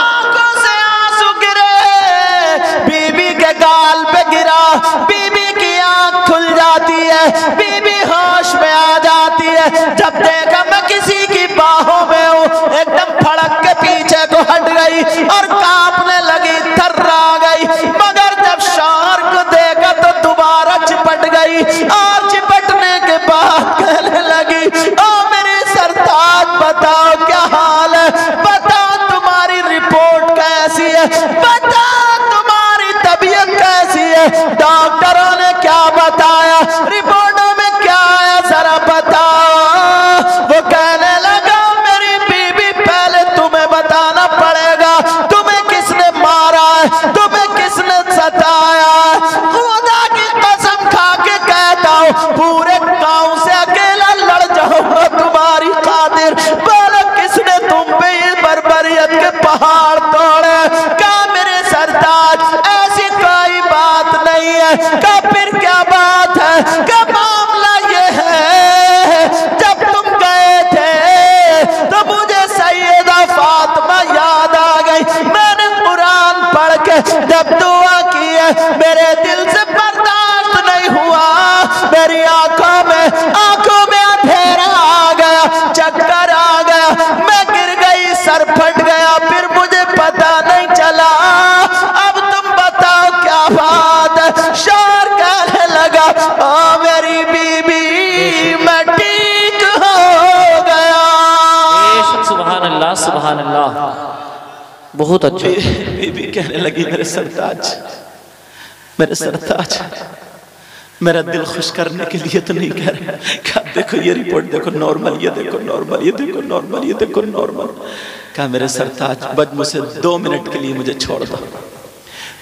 आंखों से आंसू गिरे, बीबी के गाल पे गिरा, बीबी की आंख है, बीबी होश में आ जाती है। जब देखा मैं किसी की बाहों में हूँ, एकदम फड़क के पीछे को हट गई और कांपने लगी, थर्रा गई। मगर जब शौहर को देखा तो दोबारा चिपट गई और चिपटने के बाद कहने लगी, ओ मेरे सरताज बताओ क्या हाल है, बताओ तुम्हारी रिपोर्ट कैसी है, बताओ तुम्हारी तबीयत कैसी है, डॉक्टरों ने क्या बताया, रिपोर्टों में क्या आया, जरा बताओ। वो कहने लगा, मेरी बीबी पहले तुम्हें बताना पड़ेगा, तुम्हें किसने मारा है, तुम्हें किसने सताया है। खुदा की कसम खा के कहता हूँ, पूरे गांव से अकेला लड़ जाऊंगा तुम्हारी खातिर। बोलो किसने तुम पे ये बर्बरियत के पहाड़ तोड़े? क्या मेरे सरताज ऐसी कोई बात नहीं है? क्या फिर क्या बात है? क्या मामला ये है, जब तुम गए थे तो मुझे सैयदा फातिमा याद आ गई। मैंने कुरान पढ़ के जब दुआ की है, मेरे दिल से बर्दाश्त नहीं हुआ, मेरी आंखों में अंधेरा आ गया, चक्कर आ गया, मैं गिर गई, सर फट गया, फिर मुझे पता नहीं चला। अब तुम बताओ क्या बात है? शौहर कहने लगा, ओ मेरी बीबी मैं ठीक हो गया।
सुभान अल्लाह, सुभान अल्लाह, बहुत अच्छा।
बीबी कहने लगी, मेरे सरताज, मेरे सरताज, मेरा दिल खुश करने के लिए तो नहीं कह रहे, क्या देखो ये रिपोर्ट देखो नॉर्मल, ये देखो नॉर्मल, ये देखो नॉर्मल, ये देखो नॉर्मल। क्या मेरे सरताज, बस मुझे 2 मिनट के लिए मुझे छोड़ दो,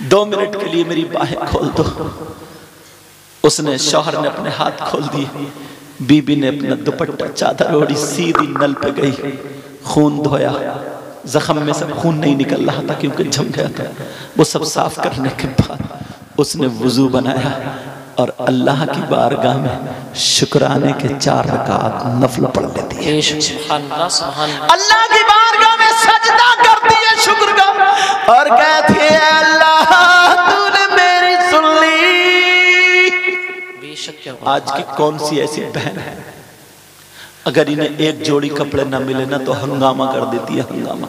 2 मिनट के लिए मेरी बाहें खोल दो। उसने, शौहर ने अपने हाथ खोल दिए, बीबी ने अपना दुपट्टा चादर ओढ़ी, सीधी नल पे गई, खून धोया, जख्म में से खून नहीं निकल रहा था क्योंकि जम गया था। वो सब साफ करने के बाद उसने वुजू बनाया और अल्लाह की बारगाह में शुक्राने के 4 रकात नफल पढ़ लेती है। अल्लाह की बारगाह में सजदा करती है शुक्र का, और कहती है, अल्लाह तूने मेरी सुन ली। बेशक आज की कौन सी ऐसी बहन है, अगर इन्हें एक जोड़ी कपड़े ना मिले ना तो हंगामा कर देती है, हंगामा।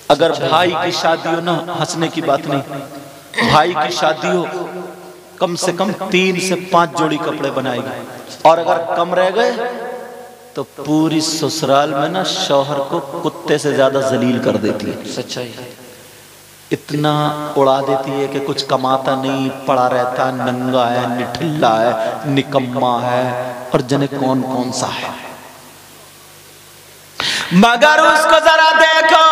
अगर भाई की शादी हो ना, हंसने की बात नहीं, भाई की शादी हो, कम से कम 3 से 5 जोड़ी कपड़े बनाएगी, और अगर कम रह गए तो पूरी ससुराल में ना शौहर को कुत्ते से ज्यादा जलील कर देती है।
सच्चाई है,
इतना उड़ा देती है कि कुछ कमाता नहीं, पड़ा रहता, नंगा है, निठल्ला है, निकम्मा है, और जने कौन कौन सा है। मगर उसको जरा देखो,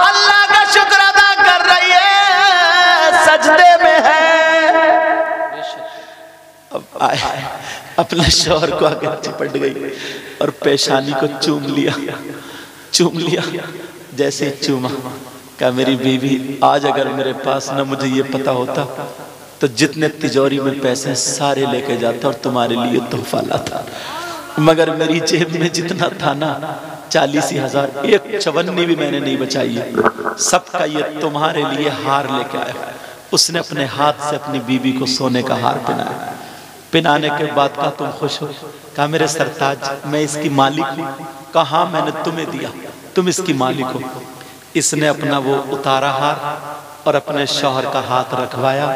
अल्लाह का शुक्र अदा कर रही है, सजदे में है। अब आए, अपने शौहर को आगे चिपट गई और पेशानी को चूम लिया। जैसे चूमा, क्या मेरी बीवी, आज अगर मेरे पास ना मुझे ये पता होता तो जितने तिजोरी में पैसे सारे लेके जाता और तुम्हारे लिए तोहफा लाता, मगर मेरी जेब में जितना था ना 40,000, एक चवन्नी भी मैंने नहीं बचाई है, सबका ये तुम्हारे लिए हार लेके आया। उसने अपने हाथ से अपनी बीबी को सोने का हार पहनाया। पहनाने के बाद कहा, तुम खुश हो? कहा, मेरे सरताज, मैं इसकी मालिक हूँ। कहा, मैंने तुम्हें दिया, तुम इसकी मालिक हो। इसने अपना वो उतारा हार और अपने शौहर का हाथ रखवाया,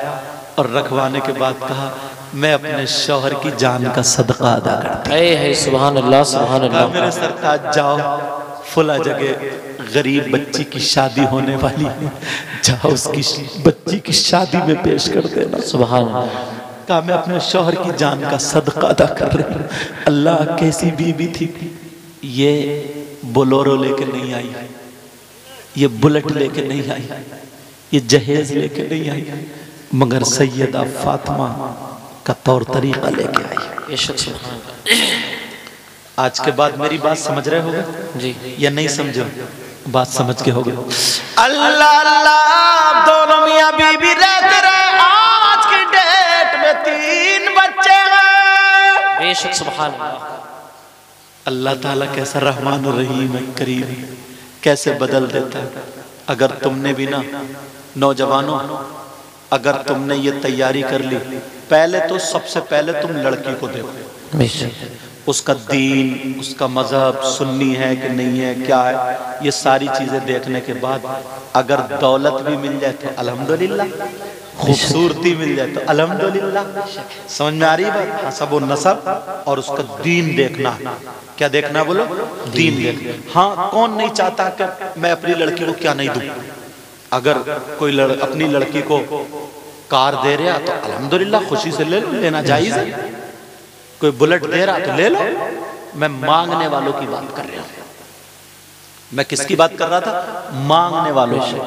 और रखवाने के बाद कहा, मैं अपने शौहर की जान का सदका अदा करता हूं।
सुभान अल्लाह, सुभान अल्लाह।
मेरे सरताज, जाओ फुला जगह गरीब बच्ची की शादी होने वाली है, जाओ उसकी बच्ची की शादी में पेश कर देना।
सुभान अल्लाह।
कहा, मैं अपने शौहर की जान का सदका अदा कर रही हूँ। अल्लाह, कैसी बीबी थी ये, बोलोरो लेके नहीं आई, ये बुलेट लेके नहीं आई, ये जहेज लेके नहीं आई, मगर सैयदा फातिमा का तौर तरीका लेके आई। आज के बाद मेरी बात समझ रहे होगे
जी,
या नहीं समझो? बात समझ के होगे। अल्लाह अल्लाह, दोनों मियाँ बीबी रहते रहे। आज की डेट में 3 बच्चे हैं।
बेशक, सुभान अल्लाह।
अल्लाह ताला कैसा रहमान और रहीम है, करीम, कैसे बदल देता है। अगर तुमने भी ना, नौजवानों, अगर तुमने ये तैयारी कर ली, पहले तो सबसे पहले तुम लड़की को देखो, उसका दीन, उसका मजहब, सुन्नी है कि नहीं है, क्या है, ये सारी चीजें देखने के बाद अगर दौलत भी मिल जाए तो अल्हम्दुलिल्लाह, खूबसूरती मिल जाए तो अल्हम्दुलिल्लाह। समझ में आ रही बात? हसब व नसब और उसका दीन देखना। क्या देखना बोलो? दीन देखना। हाँ, कौन नहीं चाहता कि मैं अपनी लड़की को क्या नहीं दूं। अगर कोई अपनी लड़की को कार दे रहा तो अल्हम्दुलिल्लाह खुशी से ले लो, लेना जायज है। कोई बुलेट दे रहा तो ले लो। मैं मांगने वालों की बात कर रहा हूं। मैं किसकी बात कर रहा था? मांगने वालों से।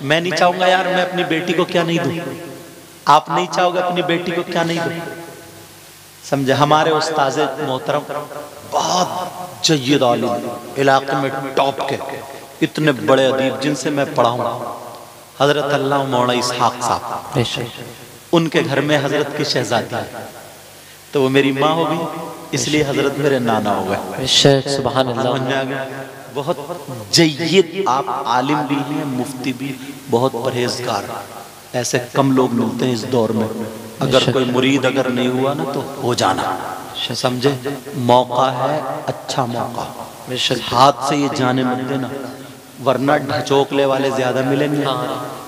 मैं नहीं चाहूंगा यार मैं अपनी बेटी को क्या नहीं दूं, आप नहीं चाहोगे अपनी बेटी को क्या नहीं दूं। समझे? हमारे उस्ताद मोहतरम बहुत जय्यद आलिम, इलाके में टॉप के इतने बड़े अदीब जिनसे मैं पढ़ा हूं, हजरत अल्लाह मौला इसहाक साहब, उनके घर में हजरत की शहजादी है, तो वो मेरी माँ हो गई, इसलिए हजरत मेरे नाना हो गए।
सुभान अल्लाह।
बहुत जय्यद आप आलिम भी हैं, मुफ्ती भी, बहुत परहेजगार। ऐसे कम लोग मिलते हैं इस दौर में। अगर कोई मुरीद अगर नहीं हुआ ना तो हो जाना, समझे? मौका है, अच्छा मौका, हाथ से ये जाने मत देना, वरना ढचोकले वाले ज्यादा मिलेंगे,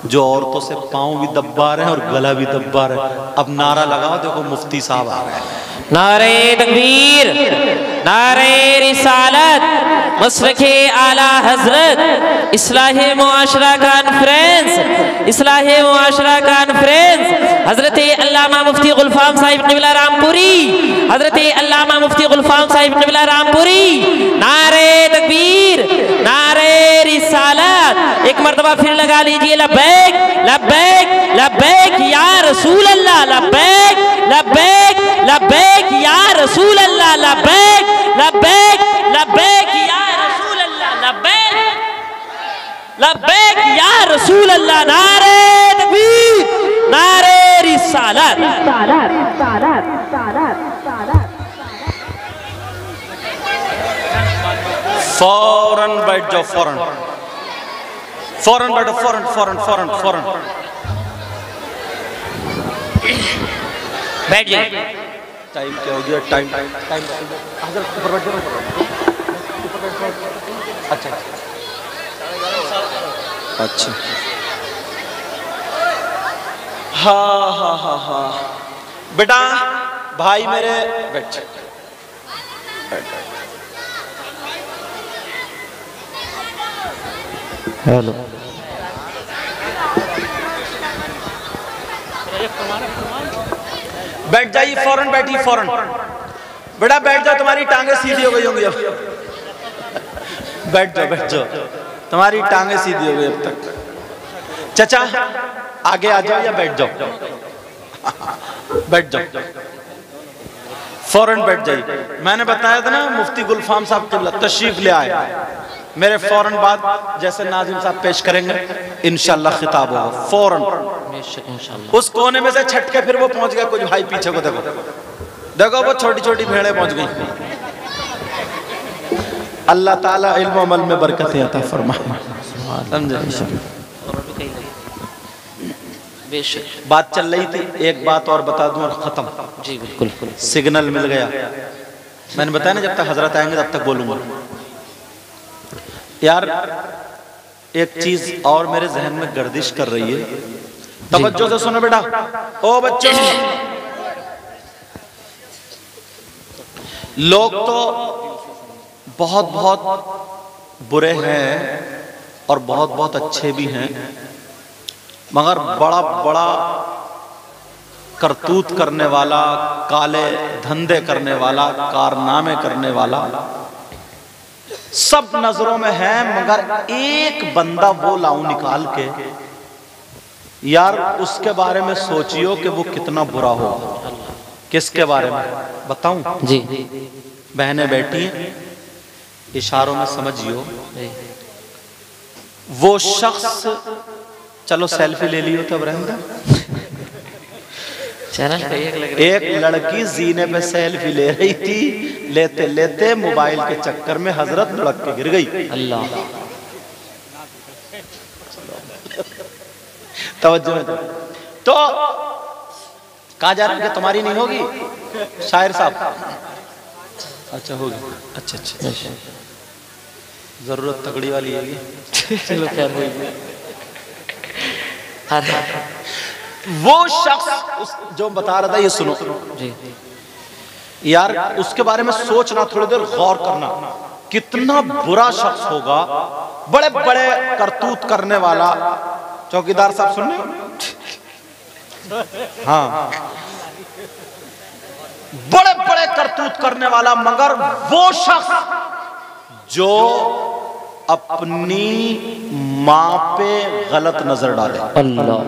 जो औरतों से पाँव भी दबा रहे हैं और गला भी दबा रहे हैं। अब नारा लगाओ, देखो मुफ्ती साहब आ गए।
नारे तकबीर, नारे रिसालत, मसरखे आला हजरत, इस्लाहे मुआशरा कॉन्फ्रेंस, इस्लाहे मुआशरा कॉन्फ्रेंस, हजरत अल्लामा मुफ्ती गुलफाम साहिब क़िबला रामपुरी, हजरत अल्लामा मुफ्ती गुलफाम साहिब क़िबला रामपुरी। नारे तकबीर, नारे रिसालत, एक मर्तबा फिर लगा लीजिए। लब्बैक लब्बैक लब्बैक या रसूल अल्लाह, लब्बैक लब्बैक लब्बैक या रसूल अल्लाह, लब्बैक लब्बैक लब्बैक या रसूल अल्लाह, लब्बैक लब्बैक या रसूल अल्लाह। नारे तकबीर, नारे रिसालत।
फौरन बैठ जाओ, फौरन फौरन बैठो, फौरन फौरन फौरन फौरन
बैठ जाइए।
टाइम क्या हो गया? टाइम टाइम टाइम ऊपर बैठ जाओ। अच्छा अच्छा, हाँ हाँ हाँ हाँ बेटा, भाई मेरे बैठ।
हेलो,
बैठ जाइए, फौरन बैठिए, फौरन बेटा बैठ जाओ, तुम्हारी टांगे सीधी हो गई होंगी अब। बैठ जाओ, बैठ जाओ, तुम्हारी टांगे सीधी हो गई अब तक। चाचा आगे आ जाओ या बैठ जाओ, बैठ जाओ, फौरन बैठ जाइए। मैंने बताया था ना मुफ्ती गुलफाम साहब क़िबला तशरीफ ले आए, मेरे फौरन बाद जैसे नाज़िम साहब पेश करेंगे इंशाअल्लाह खिताब होगा फौरन। उस कोने में से छट के फिर वो पहुंच गया। कुछ भाई पीछे को देखो, देखो वो छोटी छोटी भेड़ें पहुंच गई। अल्लाह ताला इल्म अमल में बरकतें अता फरमाए, समझे? बात चल रही थी, एक बात और बता दूं और खत्म।
जी बिल्कुल।
सिग्नल मिल गया, मैंने बताया ना जब तक हजरत आएंगे तब तक बोलूंगा। यार एक चीज और मेरे जहन में गर्दिश कर रही है, तवज्जो से सुनो बेटा, ओ बच्चों, लोग तो बहुत बहुत बुरे हैं और बहुत बहुत अच्छे भी हैं, मगर बड़ा बड़ा करतूत करने वाला, काले धंधे करने वाला, कारनामे करने वाला सब नजरों में है, मगर एक बंदा वो लाऊं निकाल के, यार उसके बारे में सोचियो कि वो कितना बुरा होगा। किसके बारे में बताऊं?
जी
बहनें बैठी हैं, इशारों में समझियो। वो शख्स, चलो सेल्फी ले लियो तब रहूंगा।
चैनल पे
एक लड़की जीने पे सेल्फी ले रही थी, लेते लेते मोबाइल के चक्कर में हजरत लड़क के गिर गई।
अल्लाह,
तवज्जो। तो कहा जा रहा है कि तुम्हारी नहीं होगी शायर साहब? अच्छा होगी। अच्छा अच्छा, जरूरत तगड़ी वाली है ये।
चलो क्या होगी।
वो शख्स जो बता रहा था, ये सुनो
जी
यार, उसके बारे में सोचना, थोड़ी देर गौर करना, कितना बुरा शख्स होगा, बड़े बड़े करतूत करने वाला। चौकीदार साहब सुन रहे? हाँ, बड़े बड़े करतूत करने वाला, मगर वो शख्स जो अपनी मां पे गलत नजर डाले।
अल्लाह।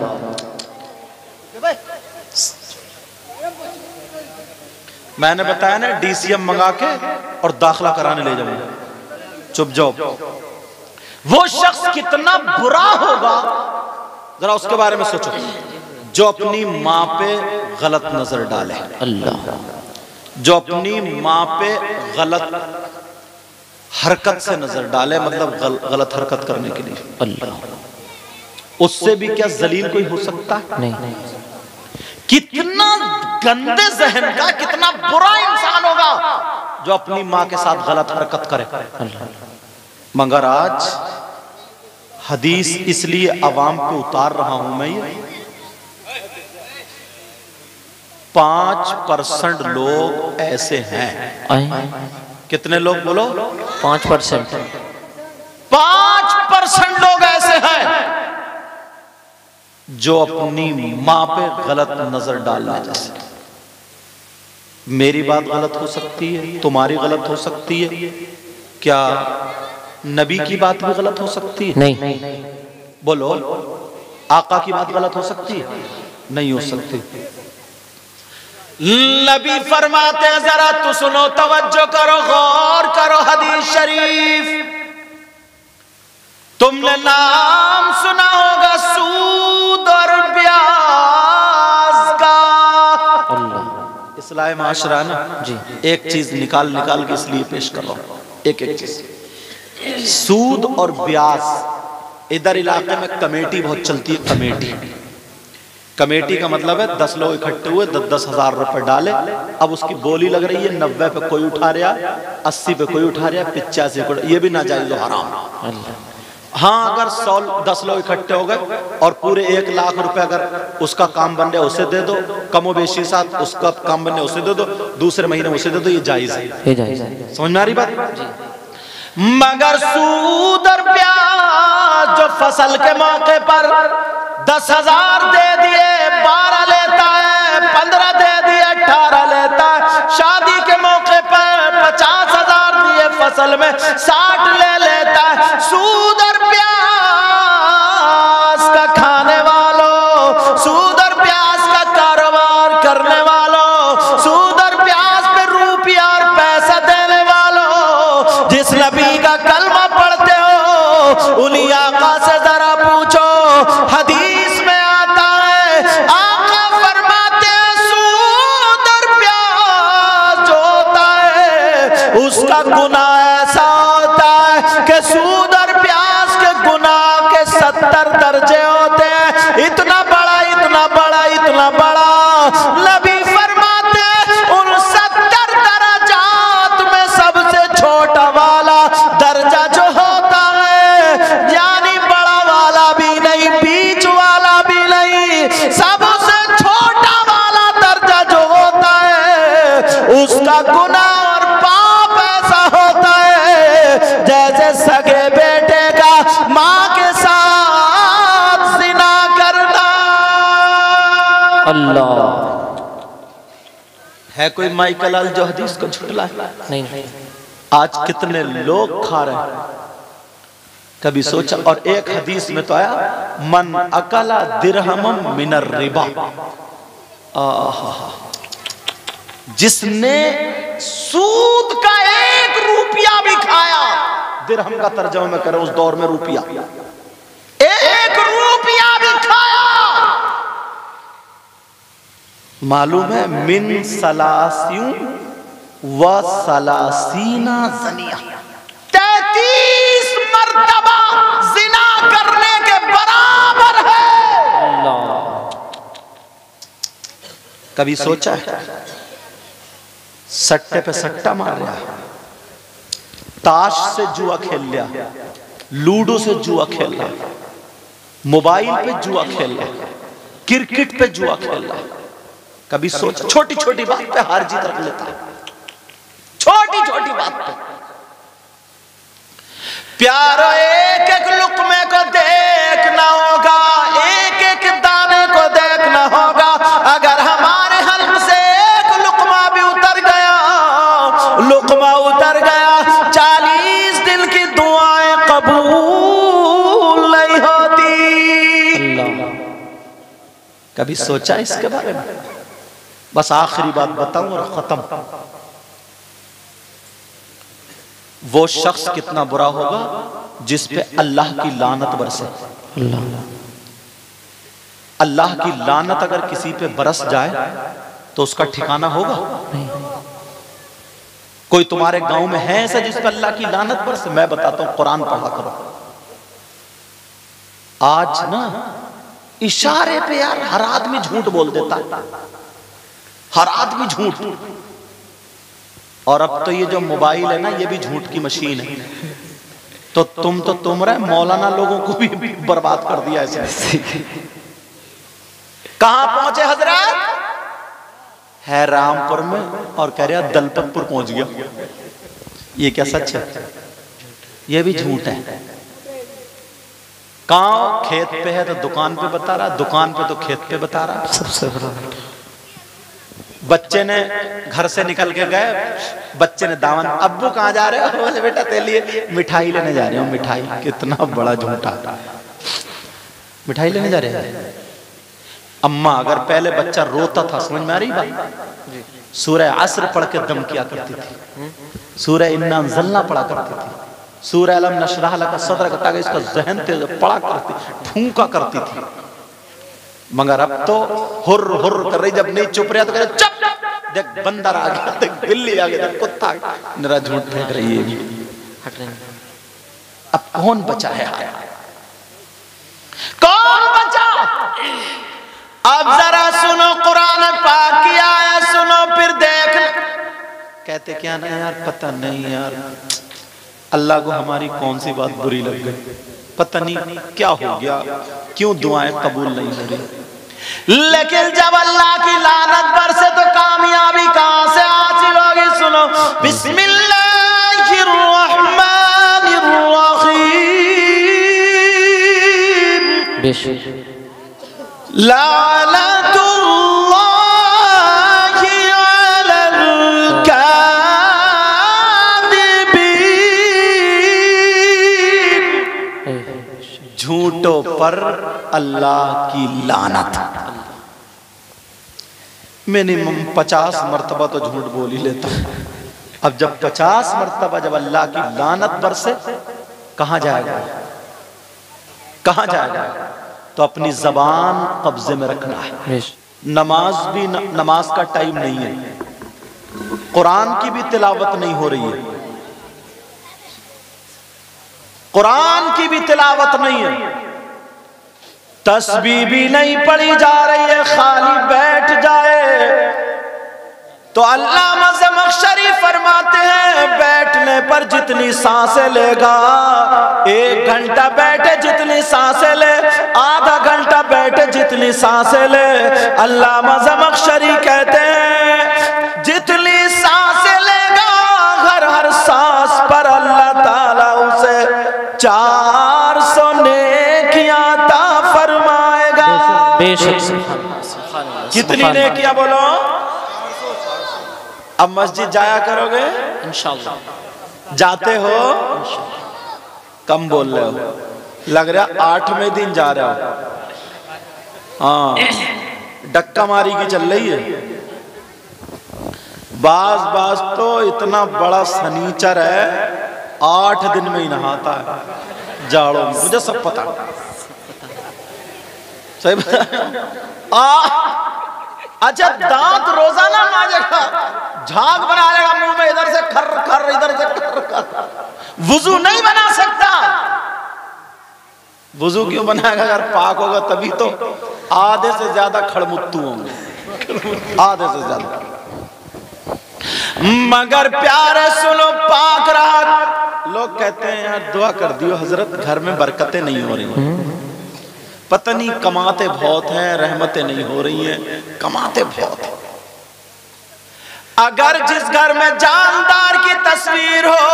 मैंने बताया ना, डीसीएम मंगा के और दाखला कराने ले जाऊंगा। चुप जाओ। वो शख्स कितना बुरा होगा, जरा उसके बारे में सोचो, जो अपनी मां पे गलत नजर डाले।
अल्लाह।
जो अपनी मां पे गलत हरकत से नजर डाले, मतलब गलत हरकत करने के लिए।
अल्लाह।
उससे भी क्या जलील कोई हो सकता है?
नहीं।
कितना गंदे जहन का, कितना बुरा इंसान होगा जो अपनी मां के साथ गलत हरकत करे। मगर आज हदीस इसलिए अवाम पे उतार रहा हूं मैं, ये 5% लोग ऐसे हैं। कितने लोग बोलो?
5%।
5% लोग ऐसे हैं जो अपनी मां पे गलत नजर डालना। जैसे मेरी बात गलत हो सकती है, तुम्हारी गलत हो सकती है, क्या नबी की बात भी गलत हो सकती है?
नहीं।
बोलो, आका की बात गलत हो सकती है? नहीं हो सकती। नबी फरमाते हैं, जरा तो सुनो, तवज्जो करो, गौर करो हदीस शरीफ। तुमने नाम सुना होगा सूद और ब्याज का। इस्लाम माशरा ना जी, एक चीज निकाल के इसलिए पेश कर रहा हूं, एक चीज। सूद और ब्याज, इधर इलाके में कमेटी बहुत चलती है। कमेटी का मतलब है 10 लोग इकट्ठे हुए, 10-10 हजार रुपए डाले। अब उसकी बोली लग रही है 90 पे कोई उठा रहा, 80 पे कोई उठा रहा, 85 पे, ये भी नाजायज हराम। हाँ, अगर 10 लोग इकट्ठे हो गए और पूरे 1 लाख रुपए अगर उसका काम बन रहा है उसे दे दो, कमो बेशी साथ उसका काम बन रहा है उसे दे दो, दूसरे महीने उसे दे दो, ये जायज है। समझ में आ रही बात? मगर सूद और ब्याज जो फसल के मौके पर 10,000 दे दिए, 12 लेता है, 15 दे दिए, 18 लेता है, शादी के मौके पर 50,000 दिए, फसल में 60 ले लेता है। सूद और ब्याज का खाने वालों, सूद और ब्याज का कारोबार करने वालों, सूद और ब्याज पे रुपया और पैसा देने वालों, जिस नबी का कलमा पढ़ते हो उन्हीं आका से जरा पूछो। हदीस में आता है, आका फरमाते हैं सूद और ब्याज जो होता है उसका गुनाह ऐसा होता है कि सूद और ब्याज के गुनाह के 70 दर्जे होते हैं। इतना बड़ा, इतना बड़ा, इतना बड़ा। नबी फरमाते हैं उन 70 दर्जात में सबसे छोटा वाला दर्जा जो होता है, यानी बड़ा वाला भी नहीं, बीच वाला भी नहीं, सबसे छोटा वाला दर्जा जो होता है उसका गुनाह और पाप ऐसा होता है जैसे सगे बेटे का मां के साथ जिना करना। अल्लाह। है कोई माइकल अल जो हदीस को झुटला है?
नहीं।
आज कितने लोग खा रहे हैं, कभी सोचा? और एक हदीस में तो आया, मन अकला दिरहमम मिनर रिबा, जिसने सूद का 1 रुपया भी खाया, दिरहम का तर्जुमा में करें उस दौर में रुपया, 1 रुपया भी खाया, मालूम है मिन सलासियों व सलासीना ज़निया, 33 मर्तबा
33
कभी सोचा है? सट्टे पे सट्टा मार रहा, ताश से जुआ खेल लिया, लूडो से जुआ खेल रहा, मोबाइल पे जुआ खेल रहा, क्रिकेट पे जुआ खेल रहा। कभी सोचा? छोटी छोटी बात पे हार जीत रख लेता, छोटी छोटी बात पे। प्यारो एक एक लुक्मे को देखना होगा, एक एक दाने को देखना होगा। अगर हमारे हल्क से एक लुक्मा भी उतर गया, लुक्मा उतर गया, 40 दिन की दुआएं कबूल नहीं होती। कभी सोचा इसके बारे में? बस आखिरी बात बताऊं और खत्म। वो शख्स कितना बुरा होगा जिस पे अल्लाह की लानत बरसे। अल्लाह की लानत अगर किसी पे बरस जाए तो उसका ठिकाना होगा? कोई तुम्हारे गांव में है ऐसा जिस पे अल्लाह की लानत बरसे? मैं बताता हूं, कुरान पढ़ा करो। आज ना इशारे पे यार हर आदमी झूठ बोल देता, हर आदमी झूठ। और अब तो ये जो मोबाइल है ना, ये भी झूठ की मशीन है। तो तुम रहे मौलाना लोगों को भी बर्बाद कर दिया ऐसे। कहां पहुंचे हजरत? है रामपुर में और कह रहा दलपतपुर पहुंच गया। ये क्या सच है? ये भी झूठ है। कहां? खेत पे है तो दुकान पे बता रहा, दुकान पे तो खेत पे बता रहा। सबसे बड़ा बच्चे ने घर से निकल के गए, बच्चे ने दावत, अब्बू कहाँ जा रहे हो? बोले बेटा तेरे लिए मिठाई लेने जा रहे हो। मिठाई? कितना बड़ा झूठा, मिठाई लेने जा रहे हैं। अम्मा अगर पहले बच्चा रोता था, समझ में आ रही बात? सूरह असर पढ़ के दम किया करती थी, सूरह इन्ना अंज़लना पढ़ा करती थी, सूरह अलम नशरह लका सदरक, ताकि इसका ज़हन तेज पढ़ा करती, फूंका करती थी। मगर अब तो हुर हुर कर रही, जब नहीं चुप रहा तो करे चुप, देख बंदर आ गया, देख बिल्ली आ गया, देख कुत्ता आ गया, मेरा झूठ फेंक रही है। अब कौन बचा है? कौन बचा? अब जरा सुनो कुरान पाक की आयत सुनो, फिर देख। कहते क्या ना यार, पता नहीं यार अल्लाह को हमारी कौन सी बात बुरी लग गई, पता नहीं क्या हो गया, क्यों दुआएं कबूल नहीं हो रही। लेकिन जब अल्लाह की लानत बरसे तो कामयाबी कहां से हासिल होगी? सुनो, बिस्मिल्लाहिर्रहमानिर्रहीम। लानतुल्लाहि अलल काज़िबीन। झूठों पर अल्लाह की लानत। मिनिमम 50 मरतबा तो झूठ बोल ही लेता। अब जब 50 मरतबा जब अल्लाह की लानत बरसे, कहां जाएगा? कहां जाएगा? तो अपनी जबान कब्जे में रखना है। नमाज भी नमाज का टाइम नहीं है, कुरान की भी तिलावत नहीं हो रही है, कुरान की भी तिलावत नहीं है, तस्बीह भी नहीं पढ़ी जा रही है, खाली बैठ जाए तो अल्लामा ज़मख़शरी फरमाते हैं, बैठने पर जितनी सांसें लेगा, 1 घंटा बैठे जितनी सांसें ले, आधा घंटा बैठे जितनी सांसें ले, अल्लामा ज़मख़शरी कहते हैं जितनी सांसें लेगा, हर सांस पर अल्लाह ताला उसे 400 नेकियां अता फरमाएगा। बेशक। कितनी नेकियां बोलो? अब मस्जिद जाया करोगे इंशाअल्लाह? जाते हो? कम बोल रहे हो, लग रहा 8वें दिन जा रहे हो। हाँ, डक्का मारी की चल रही है। बाज तो इतना बड़ा सनीचर है, 8 दिन में ही नहाता है जाड़ों में, मुझे सब पता। सही बता? अच्छा, दांत रोजाना मांजेगा, झाग बना लेगा मुंह में, इधर से खर खर, इधर से खर खर। वुजू नहीं बना सकता। वुजू क्यों बनाएगा? अगर पाक होगा तभी तो। आधे से ज्यादा खड़मुत्तू होंगे। आधे से ज्यादा। मगर प्यारे सुनो पाक रात, लोग कहते हैं यार दुआ कर दियो हजरत, घर में बरकतें नहीं हो रही, पता नहीं कमाते बहुत हैं, रहमतें नहीं हो रही हैं, कमाते बहुत हैं। अगर जिस घर में जानदार की तस्वीर हो,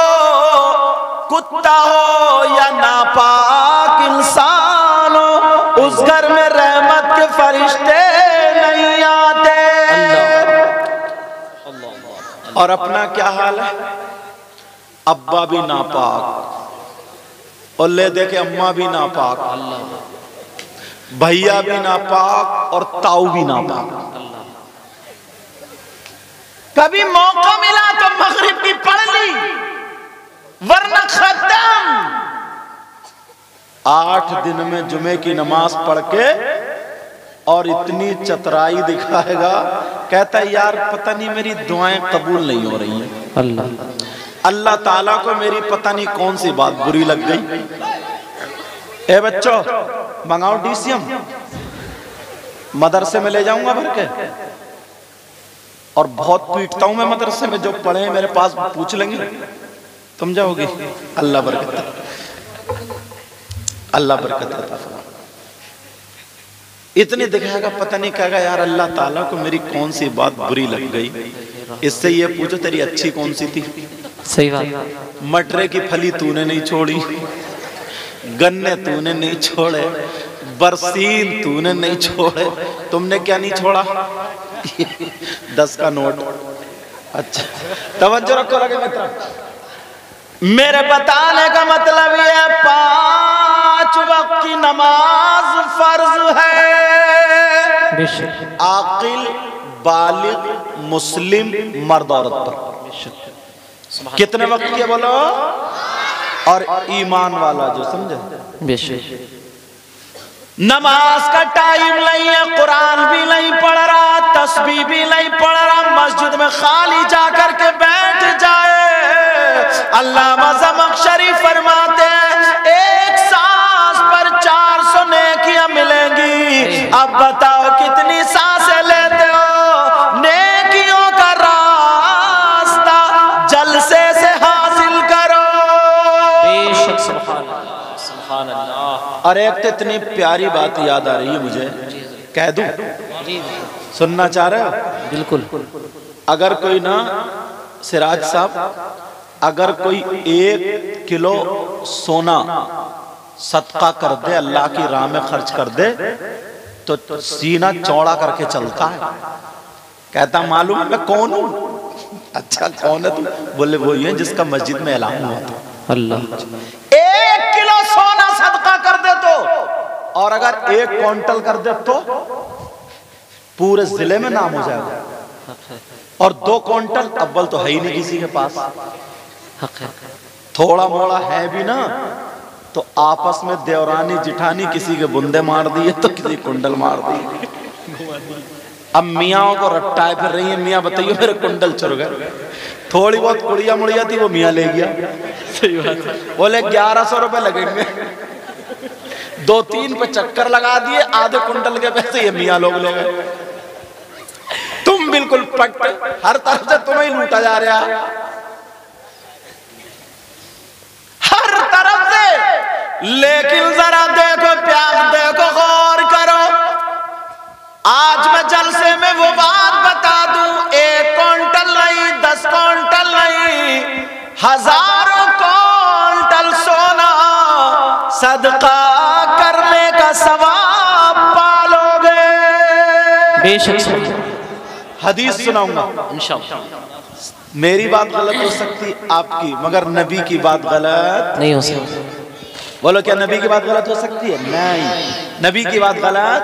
कुत्ता हो या नापाक इंसान हो, उस घर में रहमत के फरिश्ते नहीं आते। और अपना क्या हाल है, अब्बा भी नापाक और ले देखे अम्मा भी नापाक, भैया भी नापाक और ताऊ भी नापाक। कभी मौका मिला तो मगरिब की पढ़ ली, वरना खत्म। 8 दिन में जुमे की नमाज पढ़ के और इतनी चतराई दिखाएगा, कहता है यार पता नहीं मेरी दुआएं कबूल नहीं हो रही हैं, अल्लाह ताला को मेरी पता नहीं कौन सी बात बुरी लग गई। ए बच्चों मंगाओ DCM, मदरसे में ले जाऊंगा भर के, और बहुत पीटता हूं मैं मदरसे में, जो पढ़े हैं मेरे पास पूछ लेंगे, तुम जाओगे। अल्लाह बरकत, अल्लाह बरकत अता फरमाए। इतनी दिखाएगा, पता नहीं कहेगा यार अल्लाह ताला को मेरी कौन सी बात बुरी लग गई। इससे ये पूछो तेरी अच्छी कौन सी थी।
सही बात।
मटरे की फली तूने नहीं छोड़ी, गन्ने तूने नहीं छोड़े, बरसीन तूने नहीं छोड़े, तुमने क्या नहीं छोड़ा? 10 का नोट। अच्छा तवज्जो रखो लगे मित्र, मेरे बताने का मतलब ये 5 वक्त की नमाज फर्ज है। आकिल बालिग मुस्लिम मर्द औरत पर। कितने वक्त के बोलो? और ईमान वाला जो समझे। नमाज का टाइम नहीं है, कुरान भी नहीं पढ़ रहा, तस्बीह भी नहीं पढ़ रहा, मस्जिद में खाली जाकर के बैठ जाए। अल्लामा ज़मख़शरी फरमाते हैं एक सांस पर 400 नेकियां मिलेंगी। अब बताओ कितनी सांसें लेते हो? नेकियों का रास्ता जलसे से हासिल करो। बेशक सुभान अल्लाह, सुभान अल्लाह। और एक तो इतनी प्यारी बात याद आ रही है मुझे, कह दूं? सुनना चाह रहे हो? बिल्कुल। अगर कोई ना सिराज साहब, अगर कोई 1 किलो सोना सदका कर दे, अल्लाह की राह में खर्च कर दे, तो सीना चौड़ा करके चलता है। कहता मालूम है मैं कौन हूं? अच्छा कौन है तू? बोले वही है जिसका मस्जिद में ऐलान हुआ था। अल्लाह 1 किलो सोना सदका कर दे तो, और अगर 1 क्विंटल कर दे तो पूरे जिले में नाम हो जाएगा। और 2 क्विंटल अव्वल तो है ही नहीं किसी के पास, थोड़ा मोड़ा है भी ना तो आपस में देवरानी जिठानी किसी के बुंदे मार दिए तो किसी कुंडल मार दिए। अब मियाँ को रट्टाए फिर रही है, मियाँ बताइए मेरे कुंडल चुर गए। थोड़ी बहुत कुड़िया मुड़िया थी वो मियाँ ले गया। सही बात है। बोले 1100 रुपए लगेंगे, 2-3 पे चक्कर लगा दिए, आधे कुंडल के पैसे ये मियाँ लोग ले गए। तुम बिल्कुल पट, हर तरफ से तुम्हें लूटा जा रहा, हर तरफ से। लेकिन जरा देखो, प्यार देखो, गौर करो। आज मैं जलसे में वो बात बता दूं, 1 क्विंटल नहीं, 10 क्विंटल नहीं, हजारों क्विंटल सोना सदका करने का सवाब पालोगे। बेशक हदीस सुनाऊंगा इंशाअल्लाह। मेरी बात गलत हो सकती, आपकी, मगर नबी की बात गलत नहीं हो सकती। बोलो क्या नबी की बात गलत हो सकती है? नहीं, नबी की बात गलत,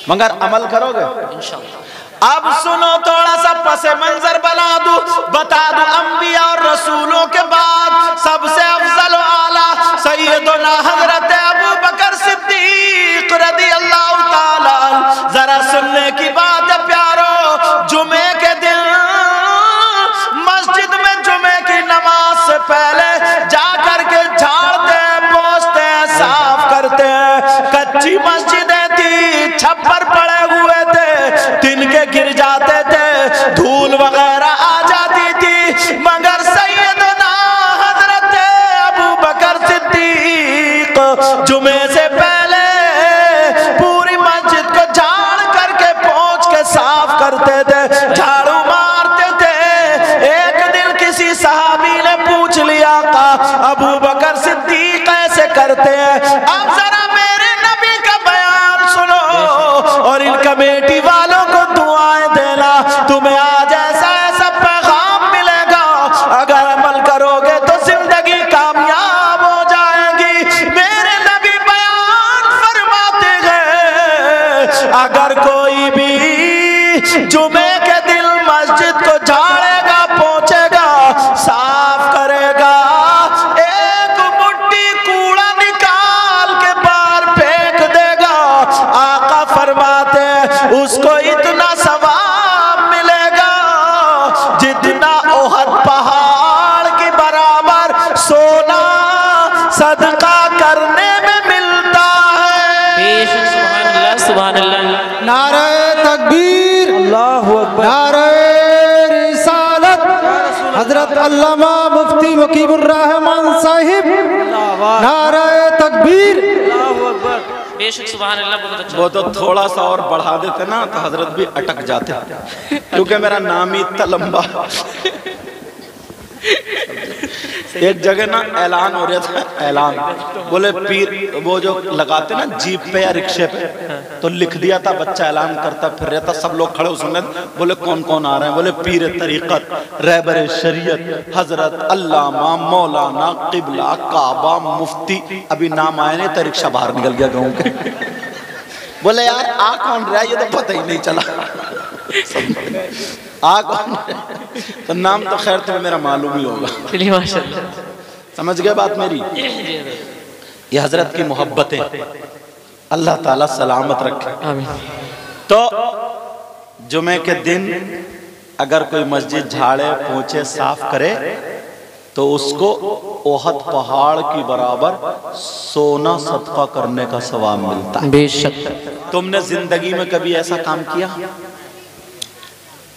मगर अमल करोगे इंशाअल्लाह। अब सुनो, थोड़ा सा पसे मंजर बना दूं, बता दूं अंबिया और रसूलों के बाद सबसे अफजल व आला सैयदना हजरत अबू बकर सिद्दीक रज़ियल्लाहु ताला। जरा सुनने की बात है प्यारो, जुमे के दिन मस्जिद में जुमे की नमाज से पहले जाकर के झाड़ते हैं, पोंछते हैं, साफ करते हैं। कच्ची मस्जिदें थी, छप्पर पड़े हुए थे, दिन जुमे से पहले पूरी मस्जिद को झाड़ करके पोंछ के साफ करते थे, झाड़ू मारते थे। एक दिन किसी सहाबी ने पूछ लिया का अबू बकर सिद्दीक कैसे करते हैं? अब जरा मेरे नबी का बयान सुनो और इन कमेटी वालों को दुआएं देना। तुम्हें आज ऐसा ऐसा पैगाम मिलेगा, अगर अमल करोगे तो जिंदगी कामयाब हो जाएगी। मेरे नबी बयान फरमाते हैं, अगर कोई भी जुमे के दिन मस्जिद को झाड़ेगा, पोंछेगा, साफ करेगा, एक मुट्ठी कूड़ा निकाल के बाहर फेंक देगा, आका फरमाते हैं उसको इतना सवाब मिलेगा जितना ओहद पहाड़ के बराबर सोना सदका करने में मिलता है।
बेशक सुभान अल्लाह, सुभान अल्लाह।
नारे तकबीर,
अल्लाहु अकबर।
नारे रिसालत, हजरत अल्लामा मुफ्ती वकीमुर रहमान साहिब, नारे तकबीर।
बेशक सुभान अल्लाह, बहुत अच्छा।
वो तो थोड़ा सा और बढ़ा देते ना तो हजरत भी अटक जाते, क्योंकि मेरा नाम ही इतना लंबा। एक जगह ना ऐलान हो रहा था, ऐलान बोले पीर, वो जो लगाते ना जीप पे या रिक्शे पे, तो लिख दिया था, बच्चा ऐलान करता फिर रहता, सब लोग खड़े सुनने, बोले कौन कौन आ रहे हैं? बोले पीर तरीकत, रहबर शरीयत, हजरत अल्लामा मौलाना किबला काबा मुफ्ती। अभी नाम आए नहीं तो रिक्शा बाहर निकल गया गाँव के। बोले यार आ कौन रहा है, ये तो पता ही नहीं चला आ कौन तो नाम तो खैर तुम्हें मेरा मालूम ही होगा।
चलिए माशाल्लाह,
समझ गए बात मेरी? ये हजरत की मोहब्बतें अल्लाह ताला सलामत रखे।
आमीन।
तो जुमे के दिन अगर कोई मस्जिद झाड़े, पोंछे, साफ करे तो उसको ओहद पहाड़ की बराबर सोना सदका करने का सवाब मिलता है।
बेशक।
तुमने जिंदगी में कभी ऐसा काम किया?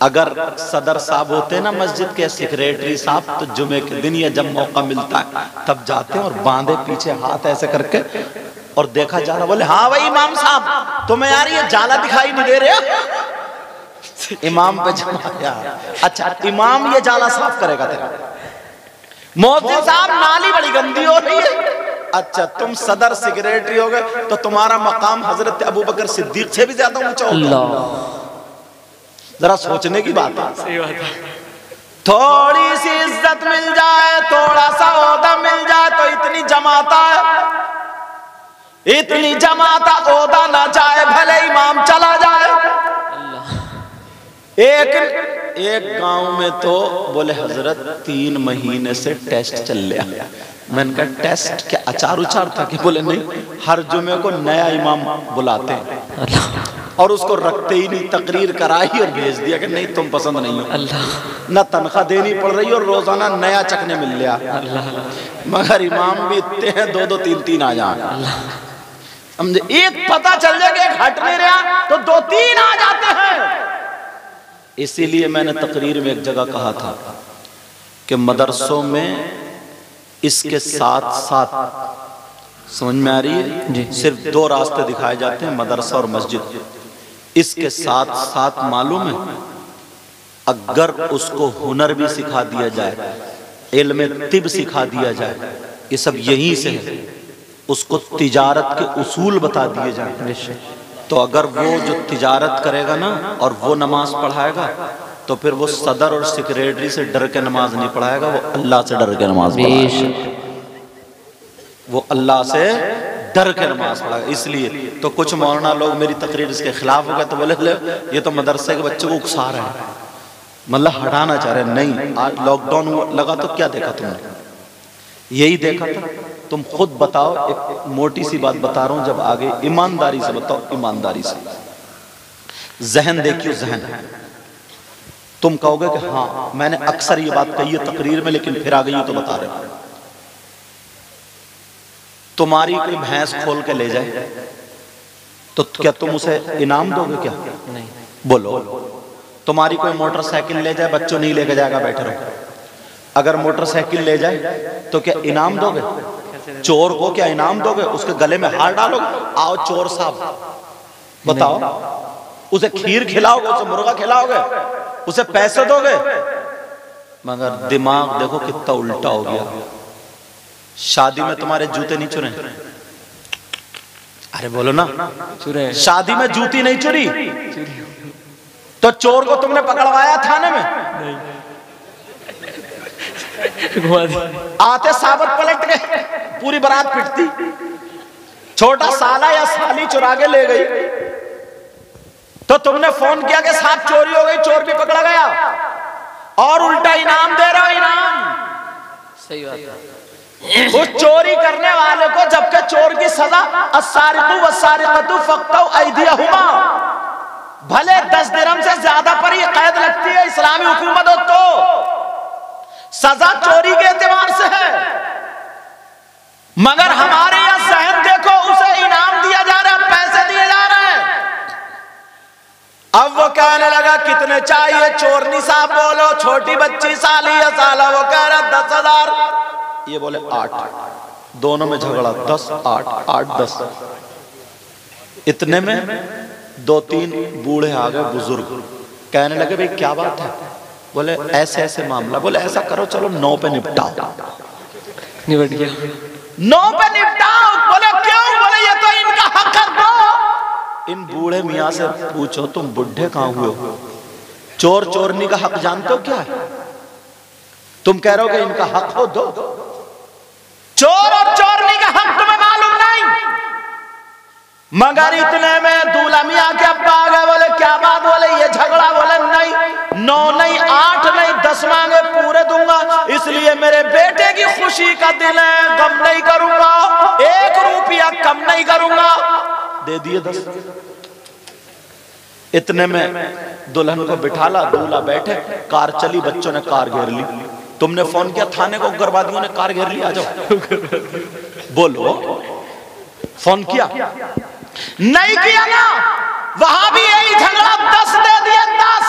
अगर सदर साहब होते ना मस्जिद के, सेक्रेटरी साहब, तो जुमे के दिन या जब मौका मिलता है तब जाते हैं और बांधे पीछे हाथ ऐसे करके और देखा जा रहा, बोले हाँ भाई इमाम साहब तुम्हें यार ये जाला दिखाई नहीं दे रहा? इमाम पे जमाया। अच्छा इमाम ये जाला साफ करेगा तेरा। मौलवी साहब नाली बड़ी गंदी हो रही है। अच्छा तुम सदर सेक्रेटरी हो गए तो तुम्हारा मकाम हजरत अबू बकर सिद्दीक से भी ज्यादा ऊंचा होगा। जरा सोचने की बात है।
सही बात है।
थोड़ी सी इज्जत मिल जाए, थोड़ा सा ओहदा मिल जाए तो इतनी जमाता है, इतनी जमाता, ओहदा ना जाए भले इमाम चला जाए। एक गांव में तो बोले हजरत 3 महीने से टेस्ट चल रहा। मैंने कहा टेस्ट क्या अचार उचार था? कि बोले नहीं, हर जुमे को नया इमाम बुलाते हैं और उसको रखते ही नहीं, तकरीर कराई और भेज दिया कि नहीं तुम पसंद नहीं हो। न तनख्वाह देनी पड़ रही और रोजाना नया चखने मिल रहा। मगर इमाम भी इतने हैं 2-2, 3-3 आ जाए। समझे? एक पता चल जाए कि एक हट नहीं रहा तो 2-3 आ जाते हैं। इसीलिए मैंने तकरीर में एक जगह कहा था कि मदरसों में इसके साथ साथ, समझ में आ रही है, सिर्फ 2 रास्ते दिखाए जाते हैं, मदरसा और मस्जिद। इसके साथ साथ मालूम है अगर उसको हुनर भी सिखा दिया जाए, इल्म तिब सिखा दिया जाए, ये सब यहीं से है, उसको तिजारत के उसूल बता दिए जाए, तो अगर वो जो तिजारत करेगा ना और वो नमाज पढ़ाएगा तो फिर वो सदर और सेक्रेटरी से डर के नमाज नहीं पढ़ाएगा, वो अल्लाह से डर के नमाज पढ़ाएगा। वो अल्लाह से डर के नमाज पढ़ाएगा। इसलिए तो कुछ मौलाना लोग मेरी तकरीर इसके खिलाफ हो गए तो बोले ये तो मदरसे के बच्चों को उकसा रहे हैं, मतलब हटाना चाह रहे हैं। नहीं, आज लॉकडाउन लगा तो क्या देखा तुमने? यही देखा था। तुम खुद बताओ, एक मोटी सी बात बता रहा हूं, जब आगे ईमानदारी से बताओ, ईमानदारी से जहन देखियो, जहन तुम कहोगे कि हाँ मैंने अक्सर ये बात कही है तकरीर में, लेकिन फिर आ गई तो बता रहे। तुम्हारी कोई भैंस खोल के ले जाए तो क्या तुम उसे इनाम दोगे? क्या नहीं, बोलो। तुम्हारी कोई मोटरसाइकिल ले जाए, बच्चों नहीं लेके जाएगा, बैठे रहो। अगर मोटरसाइकिल ले जाए तो क्या इनाम दोगे? चोर को क्या इनाम दोगे? उसके गले में हार डालोगे? आओ चोर साहब बताओ, उसे खीर खिलाओगे, उसे मुर्गा खिलाओगे, उसे पैसे दोगे? मगर दिमाग देखो कितना उल्टा हो गया। शादी में तुम्हारे जूते नहीं चुरे? अरे बोलो ना,
चुरे।
शादी में जूती नहीं चुरी तो चोर को तुमने पकड़वाया थाने में? आते साबत पलट गए, पूरी बारात पिटती। छोटा साला या साली चुरा के ले गई तो तुमने फोन किया कि साहब चोरी हो गई, चोर भी पकड़ा गया, और उल्टा इनाम दे रहा हो। इनाम
सही बात है।
उस चोरी करने वाले को, जबकि चोर की सजा अस्सारिकु वस्सारिकतु फक्तौ ऐदियहुमा, भले 10 दिरहम से ज्यादा पर ही कैद लगती है इस्लामी हुकूमत हो तो सजा चोरी के एतबार से है। मगर हमारे यहां जहन देखो, उसे इनाम दिया जा रहा है, पैसे दिए जा रहे हैं। अब वो कहने लगा कितने चाहिए? चोरनी साहब बोलो, छोटी बच्ची साली या साला, वो कह रहा 10,000, ये बोले 8, दोनों में झगड़ा, 10 8 8 10। इतने में 2-3 बूढ़े आ गए, बुजुर्ग, कहने लगे भाई क्या बात है? बोले ऐसे ऐसे मामला। बोले ऐसा करो, चलो 9 पे निपटाओ।
निपट गया।
9 पे निपटाओ। बोले क्यों? बोले ये तो इनका हक है, दो। इन बूढ़े मियाँ से पूछो, तुम बुढ़े कहाँ हुए हो? चोर चोरनी का हक जानते हो क्या है? तुम कह रहे हो कि इनका हक हो, दो। चोर और चोरनी का हक तुम्हें मालूम नहीं। मगर इतने में दूल्हा मियाँ के अब्बा आ गए। बोले क्या बात? बोले ये झगड़ा। बोले नहीं, 9 नहीं, 8 नहीं, 10 मांगे पूरे दूंगा, इसलिए मेरे बेटे की खुशी का दिन है, कम नहीं करूंगा, 1 रुपया कम नहीं करूंगा। दे दिए 10। इतने में दुल्हन को बिठाला, दूल्हा बैठे, कार चली, बच्चों ने कार घेर ली। तुमने फोन किया थाने को, उग्रवादियों ने कार घेर ली, आ जाओ। बोलो, फोन किया? नहीं किया ना। वहां भी यही झगड़ा, 10 दे दिए, 10।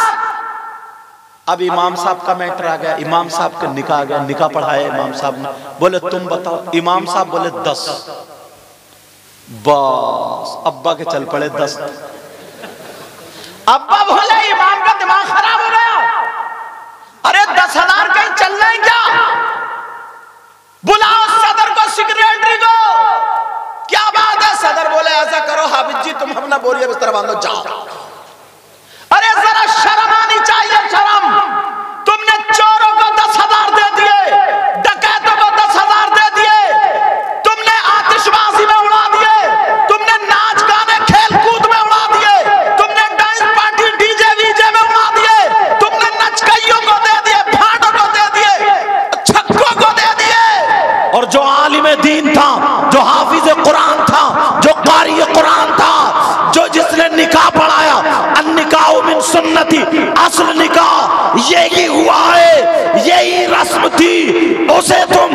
अब इमाम साहब का मैटर आ गया, इमाम साहब के निकाह आ गया, निकाह पढ़ाया इमाम साहब ने। बोले तुम बताओ? इमाम साहब बोले 10। बस अब्बा के चल पड़े 10। अब्बा बोले इमाम का दिमाग खराब हो गया, अरे 10,000 कहीं चल रहे क्या? बुलाओ सदर को, सेक्रेटरी को। क्या बात है? सदर बोले ऐसा करो हाफिज जी, तुम अपना बोरिया बिस्तर बांधो, जाओ। अरे जरा शर्म आनी चाहिए, शर्म। तुमने चोरों को 10,000 दे दिए, डकैतों को 10,000 दे दिए, तुमने आतिशबाजी में उड़ा दिए, तुमने नाच गाने खेल कूद में उड़ा दिए, तुमने डांस पार्टी डीजे वीजे में उड़ा दिए, तुमने नचकइयों को दे दिए, भाटों को दे दिए, छक्कों को दे दिए। और जो आलिम दीन था, जो हाफिज कुरान था, जो कारी कुरान था, जो जिसने निकाह पढ़ाया, अन्निकाह मिन सुन्नती, असल निकाह यही हुआ है, यही रस्म थी, उसे तुम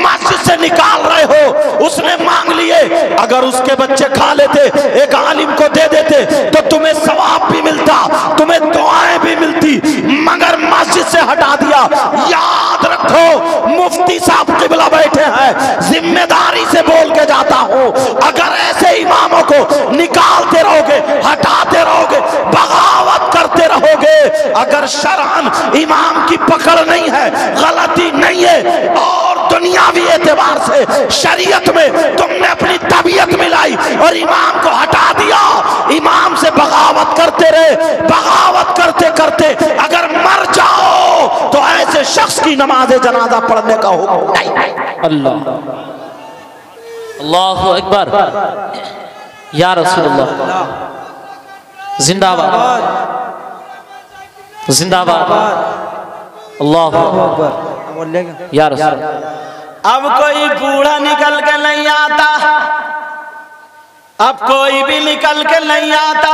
मस्जिद से निकाल रहे हो। उसने मांग लिए, अगर उसके बच्चे खा लेते, एक आलिम को दे देते तो तुम्हें सवाब भी मिलता, तुम्हें दुआएं भी मिलती, मगर मस्जिद से हटा दिया। याद रखो, मुफ्ती साहब किबला बैठे हैं, जिम्मेदारी से बोल के जाता हूं, अगर ऐसे इमामों को निकालते रहोगे, हटाते रहोगे, बगावत करते रहोगे, अगर शरअन इमाम की पकड़ नहीं है, गलती नहीं है, और दुनियावी एतबार से शरीयत में तुमने अपनी तबीयत मिलाई और इमाम को हटा दिया, इमाम से बगावत करते रहे, बगावत करते करते अगर मर जाओ तो ऐसे शख्स की नमाज जनाजा पढ़ने का हुक्म नहीं।
अल्लाह, अल्लाहु अकबर, या रसूलुल्लाह, जिंदाबाद, जिंदाबाद, अल्लाहु अकबर, या रसूल।
अब कोई बूढ़ा निकल के नहीं आता, अब कोई भी निकल के नहीं आता,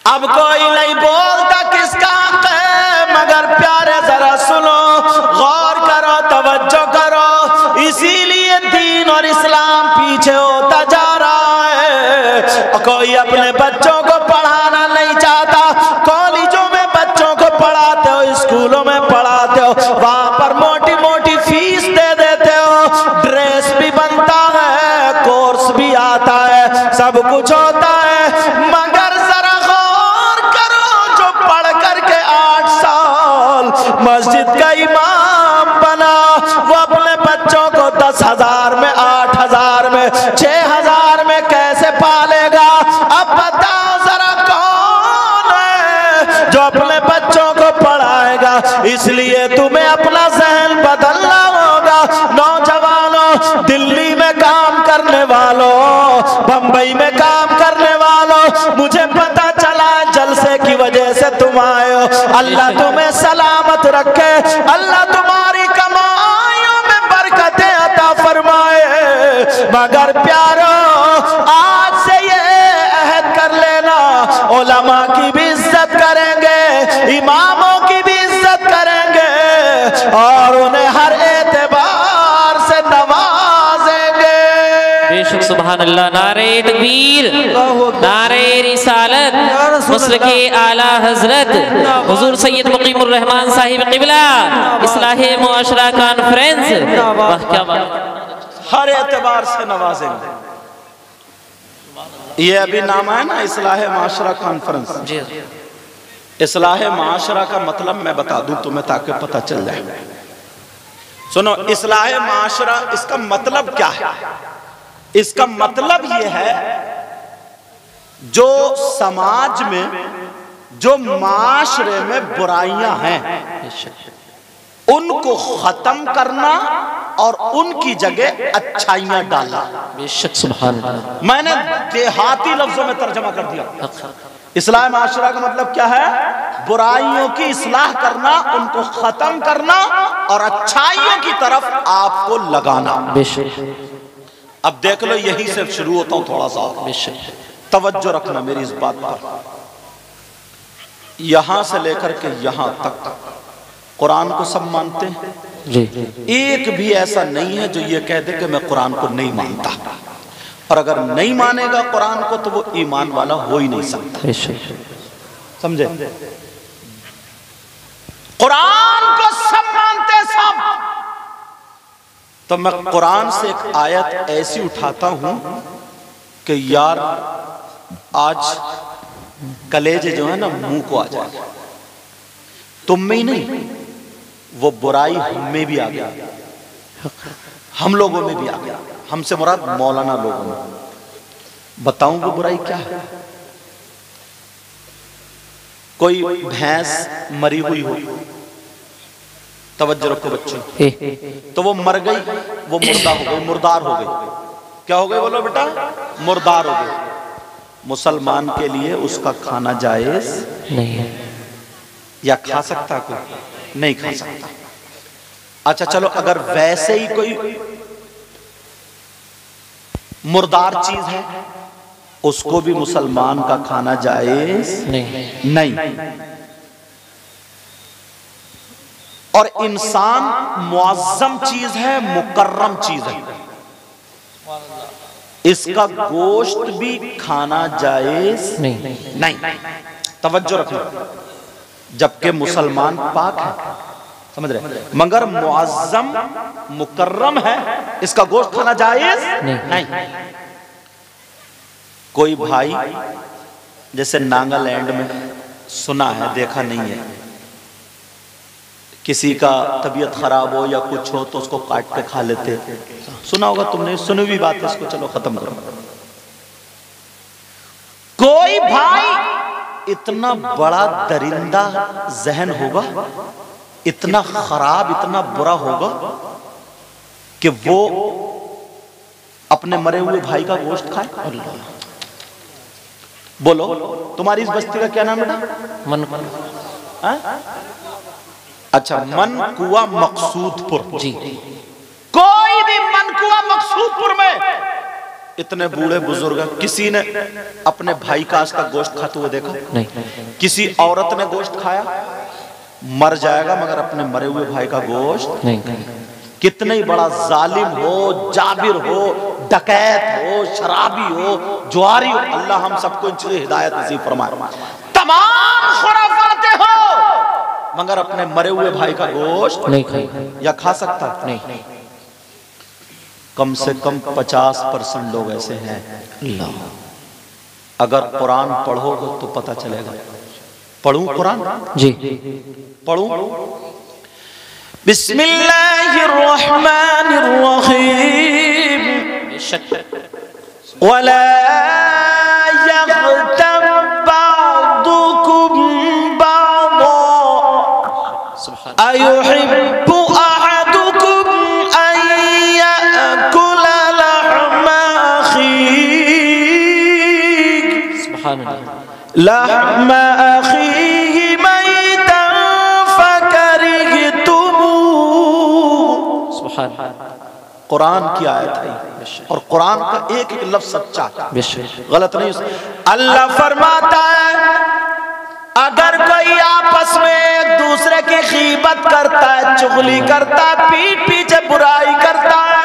अब कोई नहीं बोलता किसका हक है, मगर प्यारे जरा सुनो, गौर करो, तवज्जो करो, इसीलिए दीन और इस्लाम पीछे होता जा रहा है। कोई अपने बच्चों को पढ़ाना नहीं चाहता, कॉलेजों में बच्चों को पढ़ाते हो, स्कूलों में पढ़ाते हो, वहां पर मोटी मोटी फीस दे देते हो, सब कुछ होता है, मगर जरा गौर करो जो पढ़ करके 8 साल मस्जिद का इमाम बना, वो अपने बच्चों को 10,000 में, 8,000 में, 6,000 में कैसे पालेगा? अब बताओ जरा कौन है जो अपने बच्चों को पढ़ाएगा? इसलिए तुम्हें अपना ज़हन बदलना होगा। नौजवानों, दिल्ली में काम करने वालों, बंबई में काम करने वालों, मुझे पता चला जलसे की वजह से तुम आए हो। अल्लाह तुम्हें सलामत रखे, अल्लाह तुम्हारी कमाइयों में बरकतें अता फरमाए। मगर प्यारो, आज से ये अहद कर लेना, उलमा की भी इज्जत करेंगे, इमामों की भी इज्जत करेंगे और उन्हें हर एतबार से नवाजेंगे।
बेशक सुभान अल्लाह। नारे तकबीर, नारे रिसालत, मसलके आला हजरत हुजूर सैयद मुकीमुर रहमान साहिब क़िबला, इस्लाहे मुआशरा कॉन्फ्रेंस। वाह क्या बात,
हर एतबार से नवाजेंगे। ये अभी नाम है ना, इस्लाहे मुआशरा कॉन्फ्रेंस।
जी,
इस्लाहे मुआशरा का मतलब मैं बता दूं तुम्हें ताकि पता चल जाए। सुनो, इस्लाहे मुआशरा इसका मतलब क्या है? इसका मतलब ये है जो समाज में, जो माशरे में बुराइयां हैं उनको खत्म करना और उनकी जगह अच्छाइयां डालना।
बेशक सुभान अल्लाह।
मैंने देहाती लफ्जों में तर्जमा कर दिया। इस्लाह माशरा का मतलब क्या है? बुराइयों की इस्लाह करना, उनको खत्म करना और अच्छाइयों की तरफ आपको लगाना।
बेशक।
अब देख लो, यही से शुरू होता हूं थोड़ा सा।
बेशक।
तवज्जो रखना मेरी इस बात पर। यहां से लेकर के यहां तक कुरान को सब मानते हैं
जी।
एक भी ऐसा नहीं है जो ये कह दे कि मैं कुरान को नहीं मानता। और अगर नहीं मानेगा कुरान को तो वो ईमान वाला हो ही नहीं सकता। समझे? कुरान को सब मानते, सब। तो मैं कुरान से एक आयत ऐसी उठाता हूं कि यार आज कलेजे जो है ना मुंह को आ जाए। तुम में ही नहीं, वो बुराई हम में भी आ गया, हम लोगों में भी आ गया। हमसे मुराद मौलाना लोगों में। बताऊं वो बुराई क्या है? कोई भैंस मरी हुई हो, तवज्जो रखो बच्चों, तो वो मर गई, वो मुर्दा हो गई, मुर्दार हो गई। क्या हो गई बोलो बेटा? मुर्दार हो गई। मुसलमान के लिए उसका खाना जायज
नहीं है,
या खा सकता कोई? नहीं खा सकता। अच्छा चलो, अगर वैसे ही कोई मुर्दार चीज है उसको भी मुसलमान का खाना जायज नहीं। और इंसान मुअज़्ज़म चीज है, मुकर्रम चीज है, इसका गोश्त भी खाना जायज नहीं। तवज्जो रखना। जबकि मुसलमान पाक है, समझ रहे, मगर मुअज़्ज़म मुकर्रम है, इसका गोश्त खाना जायज नहीं। कोई भाई जैसे नागालैंड में, सुना है देखा नहीं है, किसी का तबीयत खराब हो या कुछ हो तो उसको काट के खा लेते। सुना होगा तुमने, सुनी हुई बात है, इसको चलो खत्म करो। कोई भाई इतना बड़ा दरिंदा जहन होगा, इतना खराब, इतना बुरा होगा कि वो अपने मरे हुए भाई का गोश्त खाए। बोलो, तुम्हारी इस बस्ती का क्या नाम बेटा? अच्छा, मनकुआ मकसूदपुर जी। कोई भी मनकुआ मकसूदपुर में इतने बूढ़े बुजुर्ग, किसी ने अपने भाई का आज का गोश्त खाते हुए देखा? नहीं। किसी औरत ने गोश्त खाया? मर जाएगा मगर अपने मरे हुए भाई का गोश्त नहीं। कितने ही बड़ा जालिम हो, जाबिर हो, डकैत हो, शराबी हो, जुआरी हो, अल्लाह हम सबको इन चीज़ों हिदायत नसीब फरमाए। तमाम खुराफाते हो मगर अपने मरे हुए भाई का गोश्त नहीं खाए या खा सकता? नहीं। कम से कम 50% लोग ऐसे हैं। अगर कुरान पढ़ोगे तो पता चलेगा। पढ़ूं कुरान?
जी
पढ़ूं। बिस्मिल्लाहिर्रहमानिर्रहीम। वला यग़्तब बअदुकुम बअदा अयुहिब्बु अहदुकुम अन यअकुला लहमा अखीहि मैतन फकरिहतुमूह। कुरान की आयत है और कुरान का एक एक लफ्ज सच्चा, गलत नहीं। अल्लाह फरमाता है अगर कोई आपस में एक दूसरे की गीबत करता है, चुगली करता है, पीठ पीछे बुराई करता है।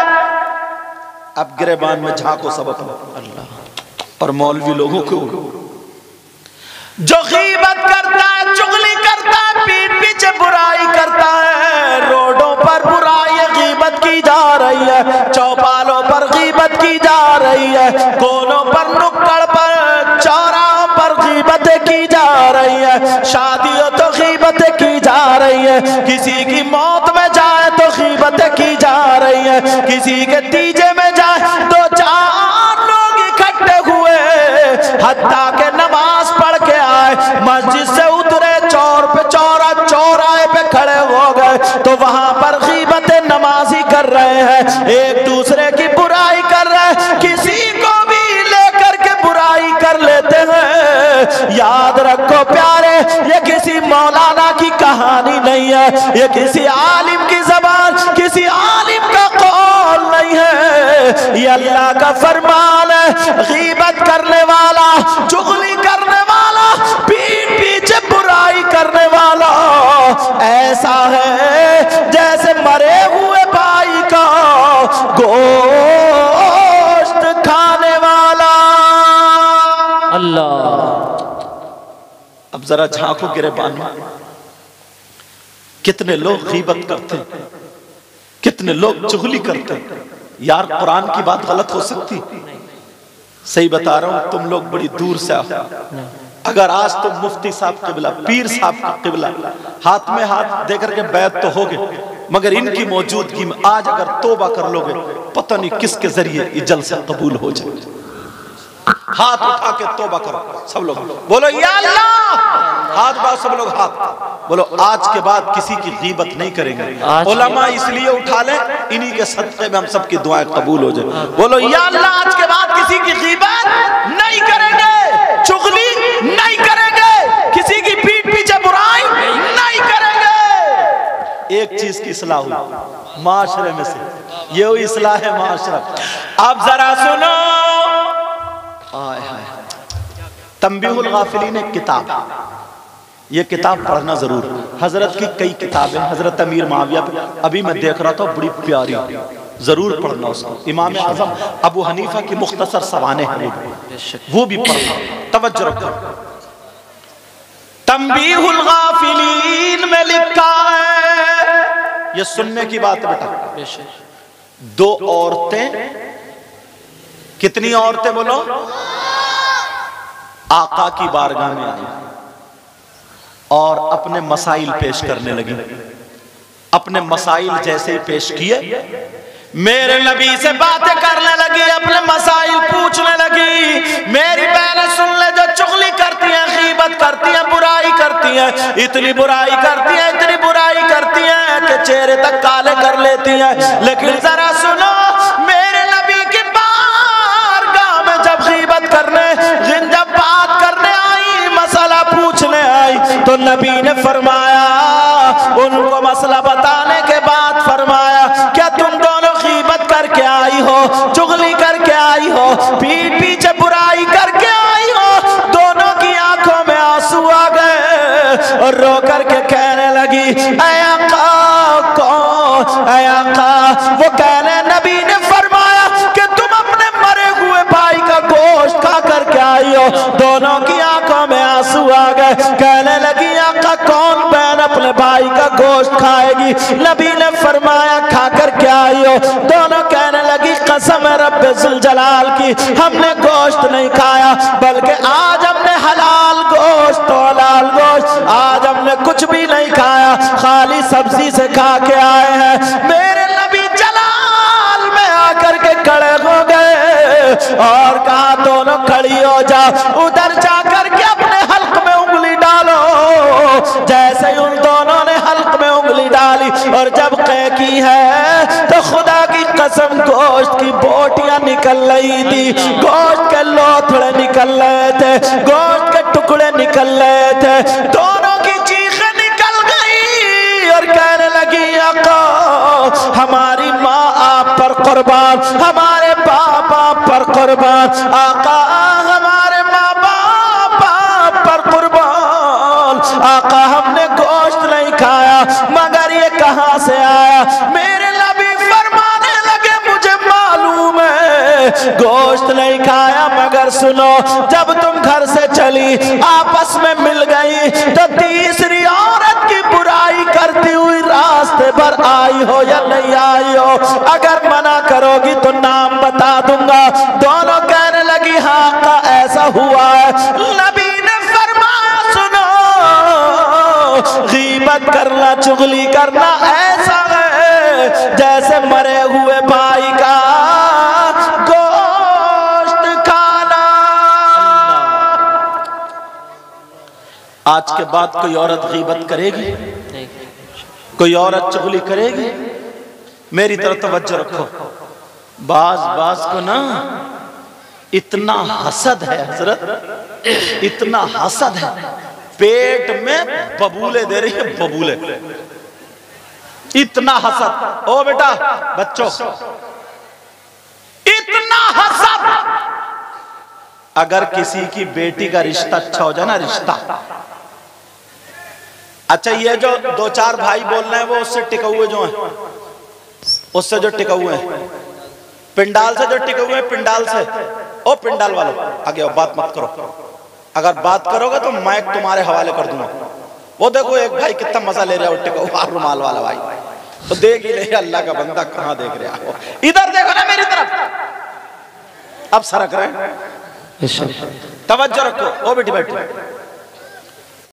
अब गिरेबान में झांको सबक अल्लाह और मौलवी लोगों को, जो गीबत करता है, चुगली करता है, पीठ पीछे बुराई करता है, रोडों पर बुराई गीबत की जा रही है, चौपालों पर गीबत की जा रही है, कोनों पर, नुक्कड़ पर, चौराहों पर गीबतें की जा रही है, शादियों तो गीबतें की जा रही है, किसी की मौत में जाए तो गीबतें की जा रही है, किसी के तीजे में जाए तो 4 लोग इकट्ठे हुए, हत्ता के नमाज पढ़ के आए, मस्जिद से उतरे, चौराहे पे खड़े हो गए तो वहां पर गीबतें नमाजी कर रहे हैं, एक दूसरे की बुराई कर रहे हैं, किसी को भी लेकर के बुराई कर लेते हैं। याद रखो प्यारे, ये किसी मौलाना की कहानी नहीं है, ये किसी आलिम की ज़बान, किसी आलिम का कौल नहीं है, ये अल्लाह का फरमान है। गीबत करने वाला, चुगली करने वाला, पीठ पीछे बुराई करने वाला ऐसा है जैसे मरे हुए भाई का गोश्त खाने वाला।
अल्लाह।
अब जरा झांको गिरेबान में, कितने लोग गीबत करते हैं, कितने लोग चुगली करते हैं। यार कुरान की बात गलत हो सकती? सही बता रहा हूं, तुम लोग बड़ी दूर से आओ। अगर आज तुम मुफ्ती साहब क़िबला, पीर साहब का क़िबला हाथ में हाथ देकर के बैत तो होगे, मगर इनकी मौजूदगी में आज अगर तौबा कर लोगे, पता नहीं किसके जरिए ये जलसा कबूल हो जाए। हाथ उठा के तौबा करो सब लोग, बोलो या अल्लाह। हाथ उठाओ सब लोग, हाथ बोलो। आज के बाद किसी की गीबत नहीं करेंगे। उलमा इसलिए उठा ले, इन्हीं के सदक़े में हम सबकी दुआएं कबूल हो जाए। बोलो या अल्लाह, आज के बाद किसी की गीबत नहीं करेंगे, चुगली नहीं करेंगे, किसी की पीठ पीछे बुराई नहीं करेंगे। एक चीज की इस्लाह हुई माशरे में से, ये हुई इस्लाह है माशरा। अब जरा सुनो, तंबीहुल गाफिलीन एक किताब, ये किताब पढ़ना जरूर। हजरत की कई किताबें, हजरत अमीर माविया पे अभी मैं देख रहा था, बड़ी प्यारी, जरूर पढ़ना उसको। इमाम आजम अबू हनीफा की मुख्तसर सवाने हैं, वो भी पढ़ना, तवज्जो रखो। तंबीहुल गाफिलीन में लिखा है, ये सुनने की बात है बेटा। 2 औरतें, कितनी औरतें बोलो, आका की बारगाह में आई और अपने मसाइल पेश करने लगी। अपने मसाइल जैसे ही पेश किए, मेरे नबी से बातें करने लगी, अपने मसाइल पूछने लगी। मेरी बहनें सुन ले, जो चुगली करती हैं, गीबत करती हैं, बुराई करती हैं, इतनी बुराई करती हैं, इतनी बुराई करती हैं कि चेहरे तक काले कर लेती हैं। लेकिन जरा सुनो, मेरे नबी की बारगाह में जब गीबत करने, जब बात करने आई, मसला पूछने आई, तो नबी ने फरमाया, उनको मसला बताने के बाद फरमाया, क्या तुम दोनों गीबत करके आई हो, चुगली करके आई हो, पीठ पीछे बुराई करके आई हो? दोनों की आंखों में आंसू आ गए और रो करके कहने लगी, ऐ आका, कौन ऐ आका? वो कहने, नबी ने फरमाया कि तुम अपने मरे हुए भाई का गोश्त खा करके आई हो। दोनों की आंखों में आंसू आ गए, कहने लगी, आका कौन बहन अपने भाई का गोश्त खाएगी। नबी ने फरमाया खाकर क्या आई हो? दोनों कहने लगी कसम है रब्बे जुल जलाल की, हमने गोश्त नहीं खाया, बल्कि आज हमने हलाल गोश्त तो हलाल गोश्त, आज हमने कुछ भी नहीं खाया, खाली सब्जी से खा के आए हैं। मेरे नबी जलाल में आकर के खड़े हो गए और कहा दोनों खड़ी हो जाओ, उधर जाकर के अपने हल्क में उंगली डालो। जैसे उन दोनों ने हल्क में उंगली डाली और जब कह की है तो खुदा की कसम गोश्त की बोटियां निकल रही थी, गोश्त के लोथड़े निकल रहे थे, गोश्त के टुकड़े निकल रहे थे। दोनों की चीखें निकल गई और कहने लगी आका हमारी माँ आप पर कुर्बान, हमारे बाप आप पर कुर्बान, आका हमारे माँ बाप आप पर कुर्बान, आका हमने गोश्त नहीं खाया, मगर ये कहाँ से आया? मेरे नबी फरमाने लगे मुझे मालूम है गोश्त नहीं खाया, मगर सुनो जब तुम घर से चली आपस में मिल गई तो तीसरी औरत की बुराई करती हुई रास्ते पर आई हो या नहीं आई हो? अगर मना करोगी तो नाम बता दूंगा। दोनों कहने लगी हाँ का ऐसा हुआ है। नबी ने फरमाया सुनो, गीबत करना चुगली करना ऐसा है जैसे मरे हुए भाई का गोश्त खाना। आज के बाद कोई औरत गीबत करेगी, कोई औरत चुगली करेगी, मेरी तरफ तवज्जो रखो। बाज बाज को ना इतना हसद है हजरत, इतना हसद है, पेट में बबूले दे रही है, बबूले, इतना हसद। ओ बेटा बच्चों, इतना हसद। अगर किसी की बेटी का रिश्ता अच्छा हो जाए ना, रिश्ता अच्छा, ये जो दो चार भाई बोल रहे हैं वो उससे टिके हुए जो हैं, उससे जो टिके हुए हैं, पिंडाल से जो टिके हुए हैं, पिंडाल से। ओ पिंडाल वालों आगे आओ, बात मत करो, अगर बात करोगे तो मैं तुम्हारे हवाले कर दूंगा। वो देखो एक भाई कितना मजा ले रहा है, टिका हुआ रुमाल वाला भाई, तो देख ही रहे अल्लाह का बंदा कहाँ देख रहा हो, इधर देखो ना मेरी तरफ। अब सरक रहे, तवज्जो रखो। ओ बेटी बैठी,